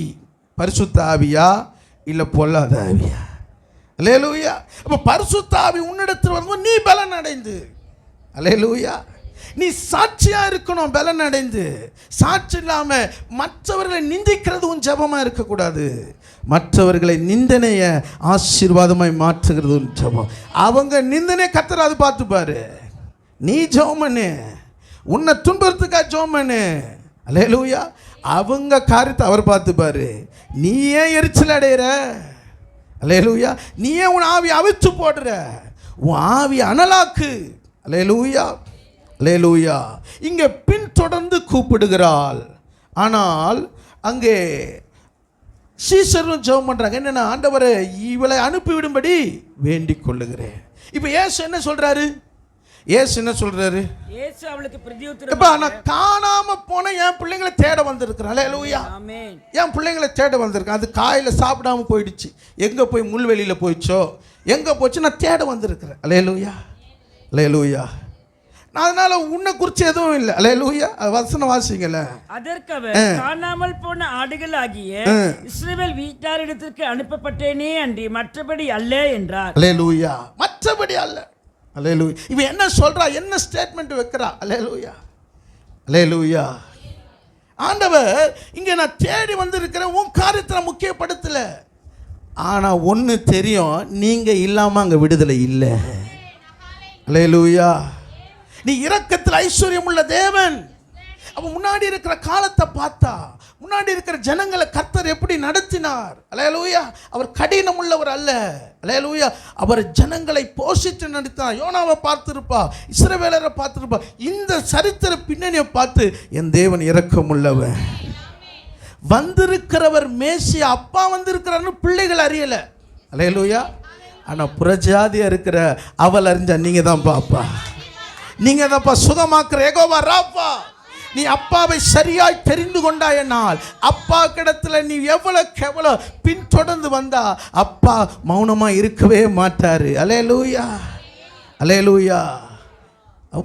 பரிசுத்த ஆவியா இல்லை பொல்லாத ஆவியா? அல்லேலூயா. அப்போ பரிசுத்த ஆவி உன்னிடத்தில் வரும்போது நீ பலன் அடைந்து, அல்லேலூயா, நீ சாட்சியா இருக்கணும். பலன் அடைந்து சாட்சி இல்லாம மற்றவர்களை நிந்திக்கிறது உன் ஜெபமா இருக்கக்கூடாது. மற்றவர்களை நிந்தனைய ஆசீர்வாதமாய் மாற்றுகிறது உன் ஜெபம். அவங்க நிந்தனை கர்த்தர் அது பார்த்துப்பாரு. நீ ஜெபம் பண்ணு, உன்னை துன்புறதுக்காக ஜெபம் பண்ணு. அல்லேலூயா. அவங்க காரியத்தை அவர் பார்த்துப்பாரு. நீ ஏன் எரிச்சல் அடைகிற? அல்லேலூயா. நீ ஏன் உன் ஆவி அவிச்சு போடுற? உன் ஆவி அனலாக்கு. அல்லேலூயா. இங்கே பின்தொடர்ந்து கூப்பிடுகிறாள். ஆனால் அங்கே சீசரும் ஜெபம் பண்றாங்க. என்னன்னா, ஆண்டவரே, இவளை அனுப்பிவிடும்படி வேண்டிக் கொள்ளுகிறேன். இப்போ இயேசு என்ன சொல்றாரு?
இயேசு அவளுக்கு பிரதியுத்தரம்,
நான் காணாம போன என் பிள்ளைங்களை தேட வந்திருக்கிறேன். அல்லேலூயா. என் பிள்ளைங்களை தேட வந்திருக்கேன். அது காயில சாப்பிடாம போயிடுச்சு, எங்க போய் முள்வெளியில போயிடுச்சோ, எங்க போச்சு, நான் தேட வந்திருக்கிறேன். அல்லேலூயா. அதனால உன்னை குறித்து எதுவும் இல்லை. அல்லேலூயா. வசனம் வாசிங்கல.
அதற்கு அவர், காணாமல் போன ஆடுகள் ஆகிய இஸ்ரவேல் வீட்டாரிடத்திற்கு அனுப்பப்பட்டேனே அன்றி மற்றபடி அல்ல என்றார்.
அல்லேலூயா. மற்றபடி அல்ல. அல்லேலூயா. இவன் என்ன சொல்றா, என்ன ஸ்டேட்மெண்ட் வைக்கிறா? அல்லேலூயா. அல்லேலூயா. ஆண்டவர் இங்க நான் தேடி வந்திருக்கிறேன், உன் காரியத்தை முக்கியப்படுத்தல. ஆனா ஒன்று தெரியும், நீங்க இல்லாம அங்க விடுதலை இல்லை. அல்லேலூயா. நீ இரக்கத்தில் ஐஸ்வர்யம் உள்ள தேவன். அப்ப முன்னாடி இருக்கிற காலத்தை பார்த்தா, முன்னாடி இருக்கிற ஜனங்களை கர்த்தர் எப்படி நடத்தினார். அல்லேலூயா. அவர் கடினம் உள்ளவர் அல்ல. அல்லேலூயா. அவர் ஜனங்களை போஷித்து நடத்தினார். யோனாவை பார்த்திருப்பா, இஸ்ரவேலரை பார்த்திருப்பா. இந்த சரித்திர பின்னணியை பார்த்து என் தேவன் இரக்கம் உள்ளவர். வந்திருக்கிறவர் மேசியா, அப்பா வந்திருக்கிறார்னு பிள்ளைகள் அறியல. அல்லேலூயா. ஆனா புறஜாதியா இருக்கிற அவள் அறிஞ்சா, நீங்க தான் பாப்பா, நீங்க தான்ப்பா சுகமாக்குற யெகோவா ராப்பா. நீ அப்பாவை சரியாய் தெரிந்து கொண்டாயனால் அப்பா கிடத்துல நீ எவ்வளவு பின்தொடர்ந்து வந்தா அப்பா மௌனமா இருக்கவே மாட்டாரு. அல்லேலூயா. அல்லேலூயா.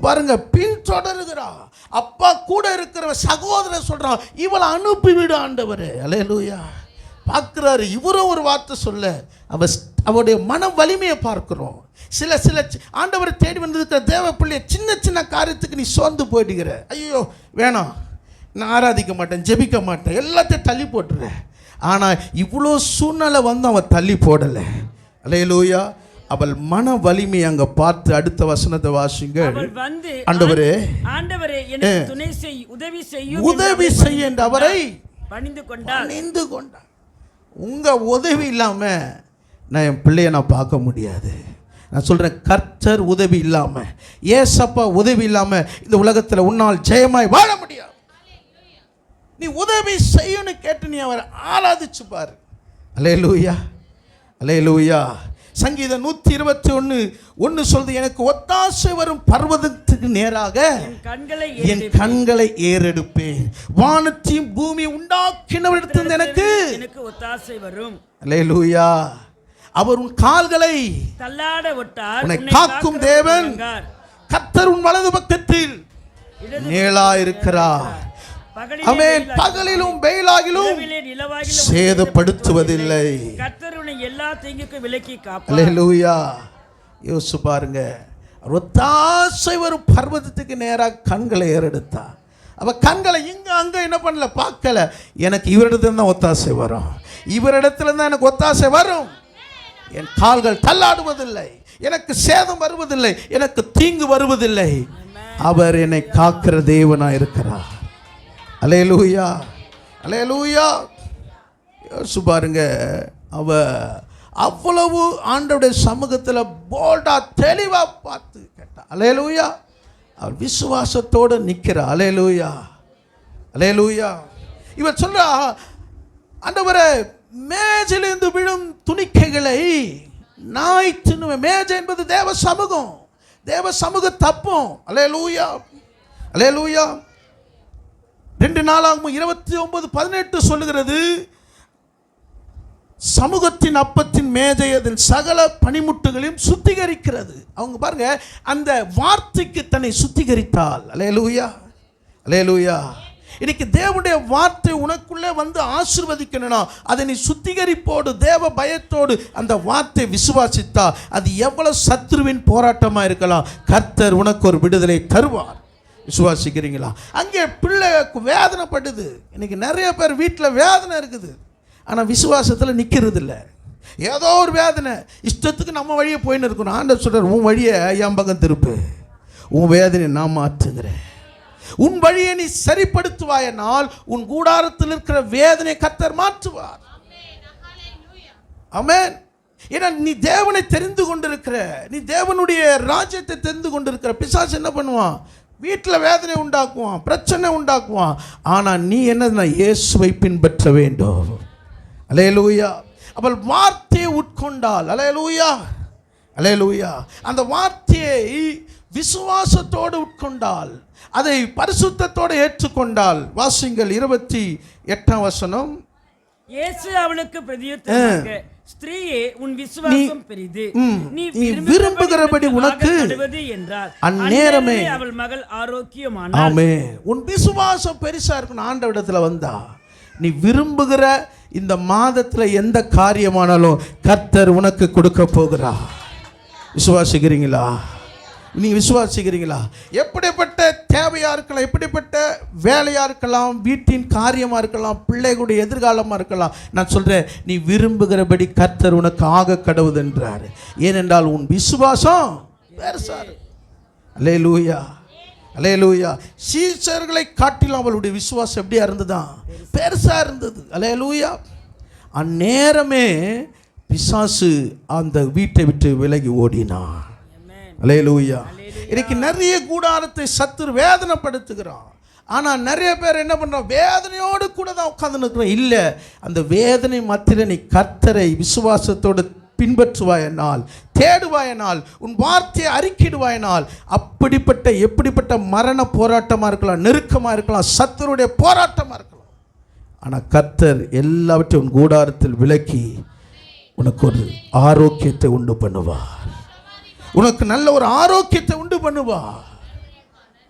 பாருங்க, பின்தொடருகிறா. அப்பா கூட இருக்கிற சகோதரர் சொல்றான், இவளை அனுப்பிவிடு ஆண்டவரே. அல்லேலூயா. பார்க்கிறாரு. இவரும் ஒரு வார்த்தை சொல்ல அவருடைய மன வலிமையை பார்க்கிறோம். சில ஆண்டவரை தேடி வந்திருக்கிற தேவ பிள்ளைய சின்ன சின்ன காரியத்துக்கு நீ சோர்ந்து போயிடுகிற. ஐயோ வேணாம், நான் ஆராதிக்க மாட்டேன், ஜெபிக்க மாட்டேன், எல்லாத்தையும் தள்ளி போட்டுறேன். ஆனால் இவ்வளோ சூழ்நிலை வந்து அவன் தள்ளி போடலை. அல்லேலூயா. அவள் மன வலிமை அங்க பார்த்து அடுத்த வசனத்தை வாசிங்க. ஆண்டவரே,
ஆண்டவரே எனக்கு துணை செய்,
உதவி செய்ய என்று அவரை
பணிந்து கொண்டார்.
உங்க உதவி இல்லாம நான் என் பிள்ளைய நான் பார்க்க முடியாது. நான் சொல்றேன், கர்த்தர் உதவி இல்லாம, ஏசப்பா உதவி இல்லாம இந்த உலகத்துல உன்னால் ஜெயமாய் வாழ முடியாது. நீ உதவி செய்யணும் கேட்டு நீ அவரை ஆராதிச்சு பாரு. அல்லேலூயா. அல்லேலூயா. சங்கீதம் 121:1 சொல்றது, எனக்கு ஒத்தாசை வரும் பர்வதத்துக்கு நேராக என் கண்களை ஏறெடுப்பேன். வானத்தையும் பூமி உண்டாக்கினவரிடத்திலிருந்து எனக்கு ஒத்தாசை வரும். அல்லேலூயா. அவர் உன் கால்களை
தள்ளாட விட்டார்.
உன்னை காக்கும் தேவன் கர்த்தர் உன் வலது பக்கத்தில் நீளாயிருக்கிறார். ஆமென். பகலிலும் வெயிலாகிலும் சேதப்படுத்துவதில்லை.
கர்த்தர் உன்னை எல்லா தீங்குக்கும் விலக்கி காப்பார்.
அல்லேலூயா. யோசிச்சு பாருங்க, ஒத்தாசை வரும் பர்வதத்துக்கு நேராக கண்களை ஏறெடுத்தா. அவ கண்களை இங்க அங்க என்ன பண்ணல, பார்க்கல. எனக்கு இவரிடத்துல தான் ஒத்தாசை வரும், இவரிடத்துல தான் எனக்கு ஒத்தாசை வரும். என் கால்கள் தள்ளாடுவதில்லை, எனக்கு சேதம் வருவதில்லை, எனக்கு தீங்கு வருவதில்லை. அவர் என்னை காக்கிற தேவனா இருக்கிறார். அல்லேலூயா. அல்லேலூயா. யோசிச்சு பாருங்க, அவ அவ்வளவு ஆண்டவருடைய சமூகத்தில் போல்டா தெளிவா பார்த்து கேட்டா. அல்லேலூயா. அவர் விசுவாசத்தோடு நிற்கிறா. அல்லேலூயா. அல்லேலூயா. இவர் சொல்றா, ஆண்டவரே மேஜிலிருந்து விழும் துணிக்கைகளை நாய் தின்னுவேன். மேஜை என்பது தேவ சமூகம், தேவ சமூக தப்பம். அல்லேலூயா. அல்லேலூயா. 2 நாளாகும் 29:18 சொல்லுகிறது, சமூகத்தின் அப்பத்தின் மேஜை அதில் சகல பனிமுட்டுகளையும் சுத்திகரிக்கிறது. அவங்க பாருங்க, அந்த வார்த்தைக்கு தன்னை சுத்திகரித்தாள். அல்லேலூயா. அல்லேலூயா. இன்னைக்கு தேவனுடைய வார்த்தை உனக்குள்ளே வந்து ஆசீர்வதிக்கணும்னா அதை நீ சுத்திகரிப்போடு தேவ பயத்தோடு அந்த வார்த்தை விசுவாசித்தா அது எவ்வளவு சத்ருவின் போராட்டமா இருக்கலாம், கர்த்தர் உனக்கு ஒரு விடுதலை தருவார். விசுவாசிக்கிறீங்களா? அங்கே பிள்ளை வேதனைப்படுது. இன்னைக்கு நிறைய பேர் வீட்டில் வேதனை இருக்குது, ஆனால் விசுவாசத்தில் நிற்கிறது இல்லை. ஏதோ ஒரு வேதனை, இஷ்டத்துக்கு நம்ம வழியை போயின்னு இருக்கணும். ஆண்டவர் சொல்றார், உன் வழியை என் பக்கம் திருப்பு, உன் வேதனை நான் மாற்றுகிறேன். உன் வழியை நீ சரிப்படுத்துவாயனால் உன் கூடாரத்தில் இருக்கிற வேதனை கர்த்தர் மாற்றுவார். ஆமென். ஏன்னா நீ தேவனை தெரிந்து கொண்டிருக்கிற, நீ தேவனுடைய ராஜ்யத்தை தெரிந்து கொண்டிருக்கிற. பிசாசு என்ன பண்ணுவான்? வீட்டில் வேதனை உண்டாக்குவான், பிரச்சனை உண்டாக்குவான். ஆனால் நீ என்னதுன்னா இயேசுவை பின்பற்ற வேண்டும். அல்லேலூயா. அவள் வார்த்தையை உட்கொண்டாள். அல்லேலூயா. அல்லேலூயா. அந்த வார்த்தையை விசுவாசத்தோடு உட்கொண்டாள், அதை பரிசுத்தத்தோடு ஏற்றுக்கொண்டாள். வாசிங்கள் 28ஆம் வசனம்.
இயேசு அவளுக்கு பிரதியுத்தரமாக, ஸ்திரீயே உன் விசுவாசம் பெரிது, நீ
விரும்புகிறபடி உனக்கு
என்றார்.
அந்நேரமே
அவள் மகள் ஆரோக்கியமானாள்.
ஆமென். உன் விசுவாசம் பெருசா இருக்கணும். ஆண்டவரிடத்துல வந்தா நீ விரும்புகிற இந்த மாதத்துல எந்த காரியமானாலும் கர்த்தர் உனக்கு கொடுக்க போகிறார். விசுவாசிக்கிறீங்களா? நீ விசுவாசிக்கிறீங்களா? எப்படிப்பட்ட தேவையா இருக்கலாம், எப்படிப்பட்ட வேலையா இருக்கலாம், வீட்டின் காரியமா இருக்கலாம், பிள்ளைகளுடைய எதிர்காலமா இருக்கலாம், நான் சொல்றேன், நீ விரும்புகிறபடி கர்த்தர் உனக்கு ஆக கடவுது என்றார். ஏனென்றால் உன் விசுவாசம் பெருசா இருக்கு. அல்லேலூயா, அல்லேலூயா. சீஷர்களை காட்டிலும் அவளுடைய விசுவாசம் எப்படியா இருந்ததா? பெருசா இருந்தது. அல்லேலூயா. அந்நேரமே பிசாசு அந்த வீட்டை விட்டு விலகி ஓடினான். அல்லேலூயா. இன்னைக்கு நிறைய கூடாரத்தை சத்துரு வேதனைப்படுத்துகிறான். ஆனால் நிறைய பேர் என்ன பண்ணுறோம், வேதனையோடு கூட தான் உட்கார்ந்து நிற்கிறோம். இல்லை, அந்த வேதனை மத்தியில் நீ கர்த்தரை விசுவாசத்தோடு பின்பற்றுவாயனால், தேடுவாயனால், உன் வார்த்தையை அறிக்கிடுவாயனால், அப்படிப்பட்ட எப்படிப்பட்ட மரண போராட்டமாக இருக்கலாம், நெருக்கமாக இருக்கலாம், சத்துருடைய போராட்டமாக இருக்கலாம், ஆனால் கர்த்தர் எல்லாவற்றையும் உன் கூடாரத்தில் விலக்கி உனக்கு ஒரு ஆரோக்கியத்தை உண்டு பண்ணுவார். உனக்கு நல்ல ஒரு ஆரோக்கியத்தை உண்டு பண்ணுவார்.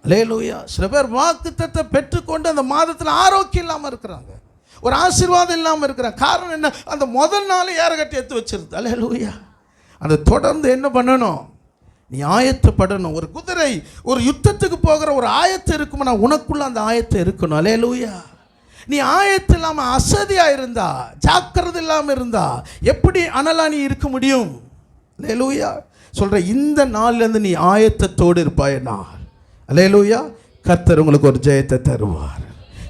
அல்லேலூயா. சில பேர் வாக்குத்தத்தத்தை பெற்றுக்கொண்டு அந்த மாதத்தில் ஆரோக்கியம் இல்லாமல் இருக்கிறாங்க, ஒரு ஆசீர்வாதம் இல்லாமல் இருக்கிறாங்க. காரணம் என்ன? அந்த முதல் நாள் ஏறகட்டி எடுத்து வச்சிருது. அல்லேலூயா. அதை தொடர்ந்து என்ன பண்ணணும்? நீ ஆயத்தப்படணும். ஒரு குதிரை ஒரு யுத்தத்துக்கு போகிற ஒரு ஆயத்தம் இருக்குமா, உனக்குள்ள அந்த ஆயத்தம் இருக்கணும். அல்லேலூயா. நீ ஆயத்தம் இல்லாமல் அசதியாக இருந்தா, ஜாக்கிரதை இல்லாமல் இருந்தா எப்படி அனலா நீ இருக்க முடியும்? அல்லேலூயா. சொல்ற, இந்த நாள்லேருந்து நீ ஆயத்தத்தோடு இருப்பாயனா, அல்லேலூயா, கர்த்தர் உங்களுக்கு ஒரு ஜெயத்தை தருவார்.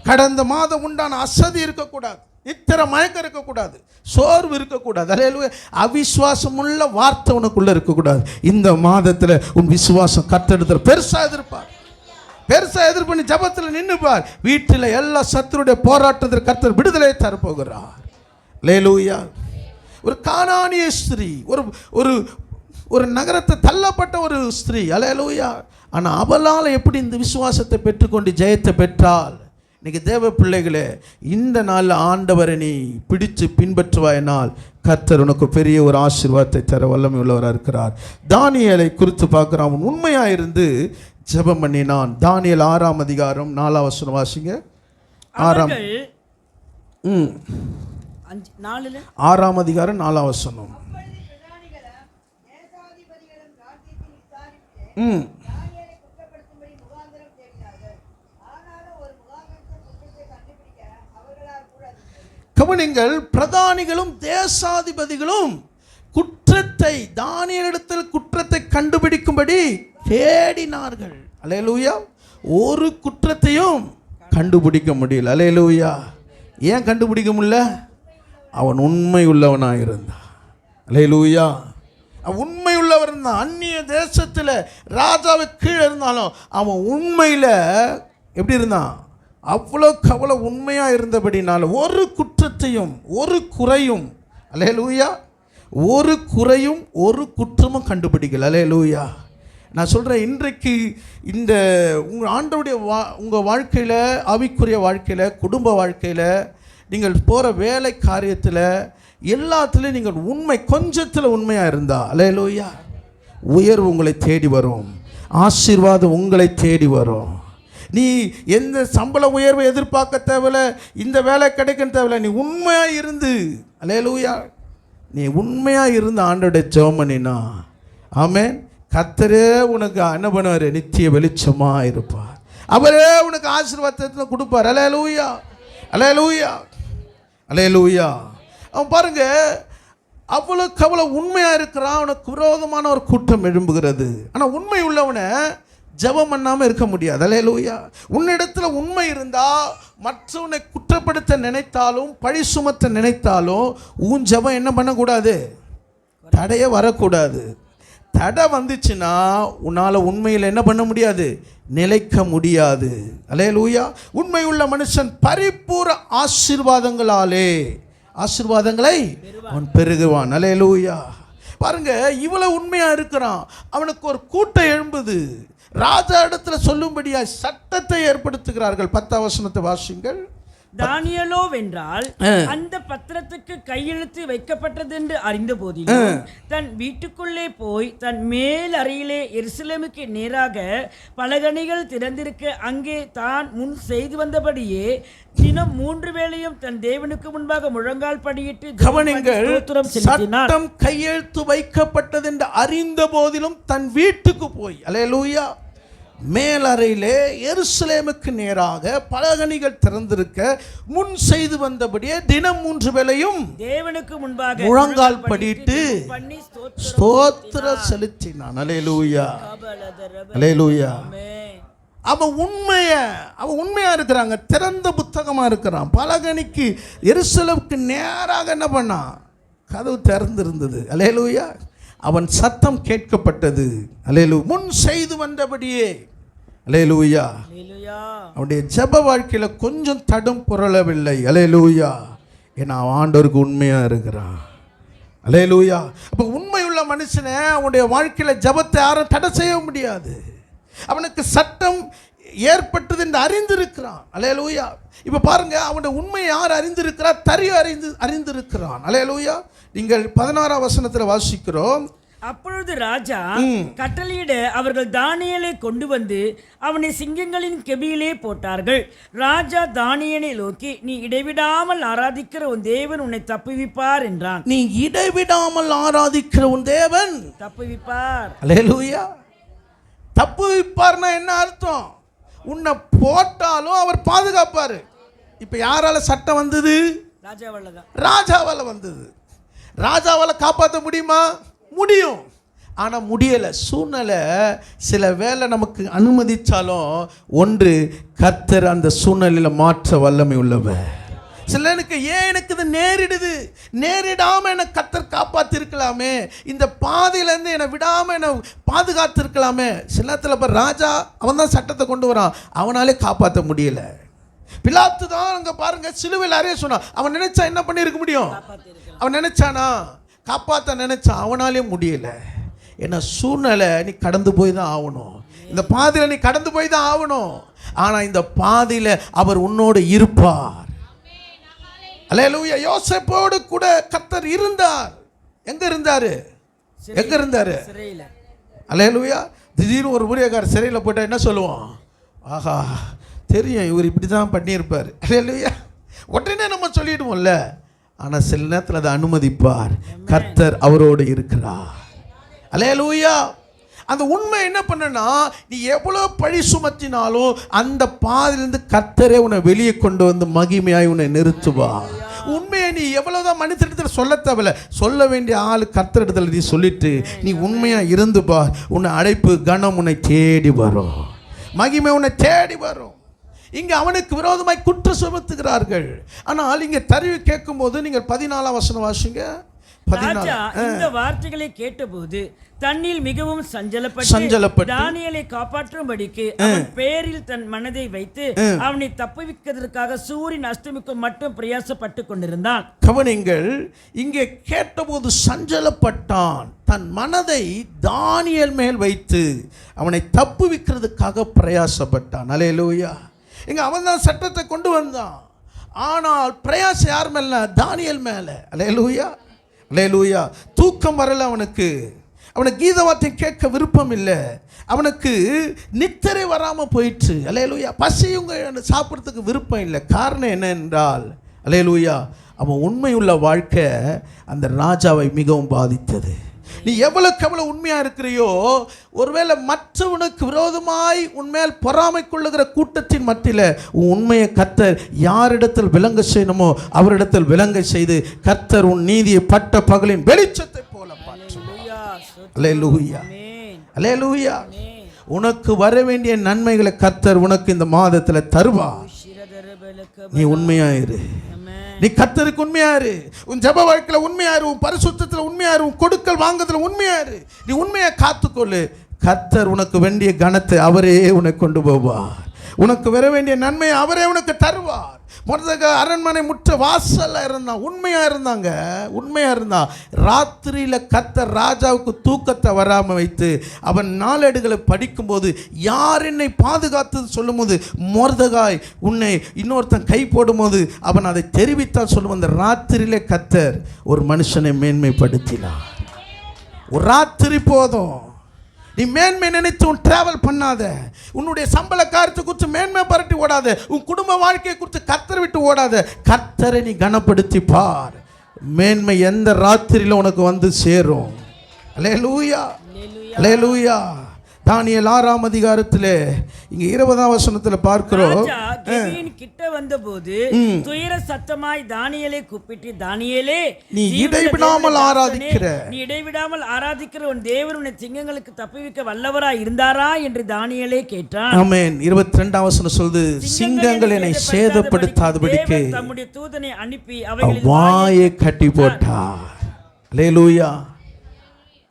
கடந்த மாதம் உண்டான அசதி இருக்கக்கூடாது, இத்தனை மயக்கம் இருக்கக்கூடாது, சோர்வு இருக்கக்கூடாது. அல்லேலூயா. அவிசுவாசமுள்ள வார்த்தை உனக்குள்ள இருக்கக்கூடாது. இந்த மாதத்தில் உன் விசுவாசம் கர்த்தரிடத்தில் பெருசா எதிர்ப்பார், பெருசா எதிர்ப்பு. நீ ஜபத்தில் நின்றுப்பார். வீட்டில் எல்லா சத்துருடைய போராட்டத்தில் கர்த்தர் விடுதலை தரப்போகிறார். அல்லேலூயா. ஒரு கானானிய ஸ்திரீ, ஒரு ஒரு நகரத்தை தள்ளப்பட்ட ஒரு ஸ்திரீ. அல்லேலூயா. ஆனால் அவளால் எப்படி இந்த விசுவாசத்தை பெற்றுக்கொண்டு ஜெயத்தை பெற்றால்? இன்னைக்கு தேவ பிள்ளைகளே, இந்த நாளில் ஆண்டவரை நீ பிடித்து பின்பற்றுவாயினால் கர்த்தர் உனக்கு பெரிய ஒரு ஆசீர்வாதத்தை தர வல்லமை உள்ளவராக இருக்கிறார். தானியேலை குறித்து பார்க்குறான். அவன் உண்மையாக இருந்து ஜெபம் பண்ணினான். தானியேல் 6ஆம் அதிகாரம் 4ஆம் வசனம் வாசிங்க. 6ஆம் அதிகாரம் 4ஆம் வசனம். கவனிங்கள், பிரதானிகளும் தேசாதிபதிகளும் குற்றத்தை, தானியேலிடத்தில் குற்றத்தை கண்டுபிடிக்கும்படி தேடினார்கள். அல்லேலூயா. ஒரு குற்றத்தையும் கண்டுபிடிக்க முடியல. அல்லேலூயா. ஏன் கண்டுபிடிக்க முடியல? அவன் உண்மை உள்ளவனாக இருந்தான். அல்லேலூயா. உண்மை உள்ளவர் இருந்தான். அந்நிய தேசத்தில் ராஜாவை கீழே இருந்தாலும் அவன் உண்மையில் எப்படி இருந்தான்? அவ்வளோக்கு அவ்வளோ உண்மையாக இருந்தபடினால ஒரு குற்றத்தையும் ஒரு குறையும், அல்லேலூயா, ஒரு குறையும் ஒரு குற்றமும் கண்டுபிடிக்கல. அல்லேலூயா. நான் சொல்கிறேன், இன்றைக்கு இந்த உங்கள் ஆண்டவருடைய உங்கள் வாழ்க்கையில், ஆவிக்குரிய வாழ்க்கையில், குடும்ப வாழ்க்கையில், நீங்கள் போகிற வேலை காரியத்தில், எல்லாத்துலேயும் நீங்கள் உண்மை, கொஞ்சத்தில் உண்மையாக இருந்தா, அல்லேலூயா, உயர்வு உங்களை தேடி வரும், ஆசீர்வாதம் உங்களை தேடி வரும். நீ எந்த சம்பள உயர்வை எதிர்பார்க்க தேவையில்ல, இந்த வேலை கிடைக்கும் தேவையில்ல. நீ உண்மையாக இருந்து, அல்லேலூயா, நீ உண்மையாக இருந்து ஆண்டோட ஜெபம் பண்ணினா, ஆமென், கர்த்தரே உனக்கு என்ன பண்ணுவார்? நித்திய வெளிச்சமாக இருப்பார். அவரே உனக்கு ஆசீர்வாதத்தை கொடுப்பார். அல்லேலூயா, அல்லேலூயா, அல்லேலூயா. அவன் பாருங்க, அவ்வளோக்கு அவ்வளோ உண்மையாக இருக்கிறான். அவனுக்கு விரோதமான ஒரு கூட்டம் எழும்புகிறது. ஆனால் உண்மை உள்ளவனை ஜெபம் பண்ணாமல் இருக்க முடியாது. அல்லேலூயா. உன்னிடத்தில் உண்மை இருந்தால் மற்றவனை குற்றப்படுத்த நினைத்தாலும் பழி சுமத்த நினைத்தாலும் உன் ஜெபம் என்ன பண்ணக்கூடாது? தடைய வரக்கூடாது. தடை வந்துச்சுன்னா உன்னால் உண்மையில் என்ன பண்ண முடியாது? நிலைக்க முடியாது. அல்லேலூயா. உண்மை உள்ள மனுஷன் பரிபூர ஆசீர்வாதங்களை அவன் பெருகுவான். அல்லேலூயா. பாருங்க, இவ்வளவு உண்மையா இருக்கிறான். அவனுக்கு ஒரு கூட்டம் எழும்புது. ராஜா இடத்துல சொல்லும்படியா சட்டத்தை ஏற்படுத்துகிறார்கள். 10ஆம் வசனத்தை வாசிங்கள்.
தானியேலோ வென்றால் அந்த பத்திரத்துக்கு கையெழுத்து வைக்கப்பட்டது என்று அறிந்த போதிலும் தன் வீட்டுக்குள்ளே போய் தன் மேல் அறையிலே எருசலேமுக்கு நேராக பலகணிகள் திறந்திருக்க அங்கே தான் முன் செய்து வந்தபடியே தினம் 3 வேளையும் தன் தேவனுக்கு முன்பாக முழங்கால் படியிட்டு
கவனிங்கள், சட்டம் கையெழுத்து வைக்கப்பட்டது என்று அறிந்த போதிலும் தன் வீட்டுக்கு போய், அல்லேலூயா, மேலறையிலே எருசலேமுக்கு நேராக பலகணிகள் திறந்திருக்க முன் செய்து வந்தபடியே தினம் 3 வேளையும் தேவனுக்கு முன்பாக முழங்கால் படிட்டு ஸ்தோத்திரம் செலுத்தினான். அல்லேலூயா, அல்லேலூயா. அவன் உண்மையா இருக்கிறாங்க, திறந்த புத்தகமா இருக்கிறான். பலகணிக்கு எருசலேமுக்கு நேராக என்ன பண்ணான்? கதவு திறந்திருந்தது. அல்லேலூயா. அவன் சத்தம் கேட்கப்பட்டது. அல்லேலூயா. முன் செய்து வந்தபடியே. அல்லேலூயா. அவனுடைய ஜெப வாழ்க்கையில கொஞ்சம் தடம் புரளவில்லை. அல்லேலூயா. ஏன்னா ஆண்டவருக்கு உண்மையா இருக்கிறான். அல்லேலூயா. அப்ப உண்மையுள்ள மனுஷனை அவனுடைய வாழ்க்கையில ஜெபத்தை யாரும் தடை செய்ய முடியாது. அவனுக்கு சட்டம் ஏற்பட்டது என்று அறிந்திருக்கிறான். அல்லேலூயா. இப்ப பாருங்க, அவனுடைய உண்மை யார் அறிந்திருக்கிறார்? தரியு அறிந்திருக்கிறான். அல்லேலூயா. நீங்கள் 16ஆம் வசனத்தில் வாசிக்கிறோம்.
அப்பொழுது ராஜா கட்டளையிட அவர்கள் தானியேலை கொண்டு வந்து அவனை சிங்கங்களின் கெபியிலே போட்டார்கள். ராஜா தானியேலை நோக்கி, நீ இடைவிடாமல் ஆராதிக்கிற உன் தேவன் உன்னை தப்புவிப்பார் என்றான்.
நீ இடைவிடாமல் ஆராதிக்கிற உன் தேவன்
தப்புவிப்பார்.
அல்லேலூயா. தப்புவிப்பார்னா என்ன அர்த்தம்? உன்னை போட்டாலும் அவர் பாதுகாப்பாரு. இப்ப யாரால சட்டம் வந்தது? ராஜாவால வந்தது. ராஜாவால காப்பாற்ற முடியுமா? முடியும். ஆனா முடியல. சூழ்நிலை சில வேளை நமக்கு அனுமதிச்சாலும் ஒன்று, கர்த்தர் அந்த சூழ்நிலையில மாற்ற வல்லமை உள்ளவர். சிலனுக்கு எனக்கு இது நேரிடாம என்னை கர்த்தர் காப்பாத்திருக்கலாமே, இந்த பாதையிலேருந்து என்னை விடாம என்னை பாதுகாத்திருக்கலாமே. சில நேரத்தில் ராஜா அவன் தான் சட்டத்தை கொண்டு வரான், அவனாலே காப்பாற்ற முடியல. பிலாத்து தான் அங்க பாருங்க சிலுவையில் அறைய சொன்னான். அவன் நினைச்சா என்ன பண்ணிருக்க முடியும்? அவன் நினைச்சானா? காப்பாற்ற நினைச்சான், அவனாலே முடியல. ஏன்னா சூழ்நிலை நீ கடந்து போய் தான் ஆகணும். இந்த பாதையில நீ கடந்து போய் தான் ஆகணும். ஆனா இந்த பாதையில அவர் உன்னோடு இருப்பார். அல்லேலூயா. யோசேப்போடு கூட கர்த்தர் இருந்தார். எங்க இருந்தாரு? சிறையில். அல்லேலூயா. திடீர்னு ஒரு ஊழியக்காரர் சிறையில் போட்டா என்ன சொல்லுவோம்? ஆஹா, தெரியும் இவர் இப்படி தான் பண்ணியிருப்பார். அல்லேலூயா. உடனே நம்ம சொல்லிடுவோம்ல. ஆனால் சில நேரத்தில் அதை அனுமதிப்பார். கர்த்தர் அவரோடு இருக்கிறார். அல்லேலூயா. அந்த உண்மை என்ன பண்ணனா, நீ எவ்வளோ பழி சுமத்தினாலும் அந்த பாதிலிருந்து கர்த்தரே உன்னை வெளியே கொண்டு வந்து மகிமையாய் உன்னை நிறுத்துவார். உண்மையை நீ எவ்வளவுதான் மனிதனிடத்தில் சொல்ல தேவையில்ல, சொல்ல வேண்டிய ஆள் கர்த்தரிடத்தில் நீ சொல்லிட்டு நீ உண்மையா இருந்து பார். உன்னை அழைப்பு கனம் உன்னை தேடி வரும், மகிமை உன்னை தேடி வரும். இங்க அவனுக்கு விரோதமாய் குற்றம் சுமத்துகிறார்கள். ஆனால் இங்க தருவி கேட்கும் போது நீங்கள் 14ஆம் வசனம் வாசிங்க.
இந்த வார்த்தைகளை கேட்டபோது தன்னில் மிகவும் சஞ்சலப்பட்டு தானியேலை காப்பாற்றும்படிக்கு அவன் பெயரில் தன் மனதை வைத்து அவனை தப்புவிப்பதற்காக சூரியன் அஸ்தமிக்கும் மட்டும் பிரயாசப்பட்டு கொண்டிருந்தான்.
கவனிங்கள், இங்கே கேட்டபோது சஞ்சலப்பட்டான், தன் மனதை தானியேல் மேல் வைத்து அவனை தப்புவிக்கிறதுக்காக பிரயாசப்பட்டான். அல்லேலூயா. இங்க அவன் தான் சட்டத்தை கொண்டு வந்தான். ஆனால் பிரயாசம் யார் மேல? தானியேல் மேல. அல்லேலூயா. அல்லேலூயா. தூக்கம் வரல அவனுக்கு. அவனுக்கு கீத வார்த்தையும் கேட்க விருப்பம் இல்லை. அவனுக்கு நித்திரை வராமல் போயிடுச்சு. அல்லேலூயா. பசியுங்க சாப்பிட்றதுக்கு விருப்பம் இல்லை. காரணம் என்ன என்றால், அல்லேலூயா, அவன் உண்மையுள்ள வாழ்க்கை அந்த ராஜாவை மிகவும் பாதித்தது. நீ எவ்வளவுக்கு எவ்வளவு உண்மையா இருக்கிறியோ, ஒருவேளை மற்றவனுக்கு விரோதமாய் உன்மேல் பொறாமை கொள்ளுகிற கூட்டத்தின் மத்தியில் உன் உண்மையை கர்த்தர் யாரிடத்தில் விளங்க செய்யணுமோ அவரிடத்தில் விளங்க செய்து கர்த்தர் உன் நீதியை பட்ட பகலின் வெளிச்சத்தை போல மாற்றுவார். அல்லேலூயா. அல்லேலூயா. உனக்கு வர வேண்டிய நன்மைகளை கர்த்தர் உனக்கு இந்த மாதத்தில் தருவார். நீ உண்மையாயிரு. நீ கர்த்தருக்கு உண்மையாரு. உன் ஜெப வாழ்க்கையில உண்மையாரு, உன் பரிசுத்தத்துல உண்மையாரு, உன் கொடுக்கல் வாங்குதல உண்மையாரு. நீ உண்மையை காத்துக்கொள்ளு. கர்த்தர் உனக்கு வேண்டிய கனத்தை அவரே உனக்கு கொண்டு போவார். உனக்கு வர வேண்டிய நன்மையை அவரே உனக்கு தருவார். மொர்தெகாய் அரண்மனை முற்ற வாசல்ல இருந்தான். உண்மையாக இருந்தா. ராத்திரியில் கர்த்தர் ராஜாவுக்கு தூக்கத்தை வராமல் வைத்து அவன் நாளேடுகளை படிக்கும்போது யார் என்னை பாதுகாத்தது சொல்லும்போது மொர்தெகாய் உன்னை இன்னொருத்தன் கை போடும்போது அவன் அதை தெரிவித்தான் சொல்லுவோம். அந்த ராத்திரியிலே கர்த்தர் ஒரு மனுஷனை மேன்மைப்படுத்தினார். ஒரு ராத்திரி போதும். நீ மேன்மை நினைத்து உன் டிராவல் பண்ணாத. உன்னுடைய சம்பள காரியத்தை குறித்து மேன்மை பரட்டி ஓடாத. உன் குடும்ப வாழ்க்கையை குறித்து கர்த்தரை விட்டு ஓடாத. கர்த்தரை நீ கனப்படுத்தி பார். மேன்மை எந்த ராத்திரியில் உனக்கு வந்து சேரும். அல்லேலூயா, அல்லேலூயா. தானியேல் 6ஆம் அதிகாரத்திலே இங்க 20ஆம் வசனத்துல பார்க்கிறோம்.
ராஜா கெபியின் கிட்ட வந்தபோது துயர சத்தமாய் தானியேலை கூப்பிட்டு, தானியேலே,
நீ இடைவிடாமல்
ஆராதிக்கிற உன் தேவன் உன்னை சிங்கங்களுக்கு தப்புவிக்க வல்லவராய் இருந்தாரா என்று தானியேலே கேட்டான்.
ஆமென். 22ஆம் வசனம் சொல்லுது, சிங்கங்கள் என்னை சேதப்படுத்தாதபடிக்கு
தம்முடைய தூதனை அனுப்பி அவைகளின்
வாயை கட்டி போட்டார். அல்லேலூயா.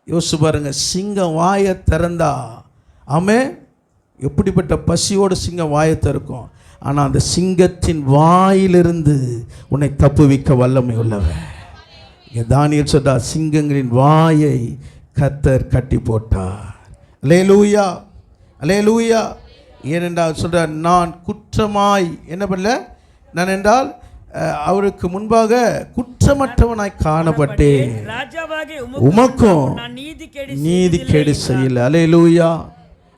யோசிச்சு பாருங்க, சிங்கம் வாயை திறந்தா, ஆமே, எப்படிப்பட்ட பசியோடு சிங்கம் வாயை திறக்கும். ஆனால் அந்த சிங்கத்தின் வாயிலிருந்து உன்னை தப்புவிக்க வல்லமை உள்ளவர். இங்கே தானியேல் சொல்றார், சிங்கங்களின் வாயை கர்த்தர் கட்டி போட்டார். அல்லேலூயா, அல்லேலூயா. ஏனென்றால் சொல்றார், நான் குற்றமாய் என்ன பண்ணல, நான் என்றால் அவருக்கு முன்பாக குற்றமற்றவனாய் காணப்பட்டேன், உமக்கும் நீதி கேடு செய்யல. அல்லேலூயா,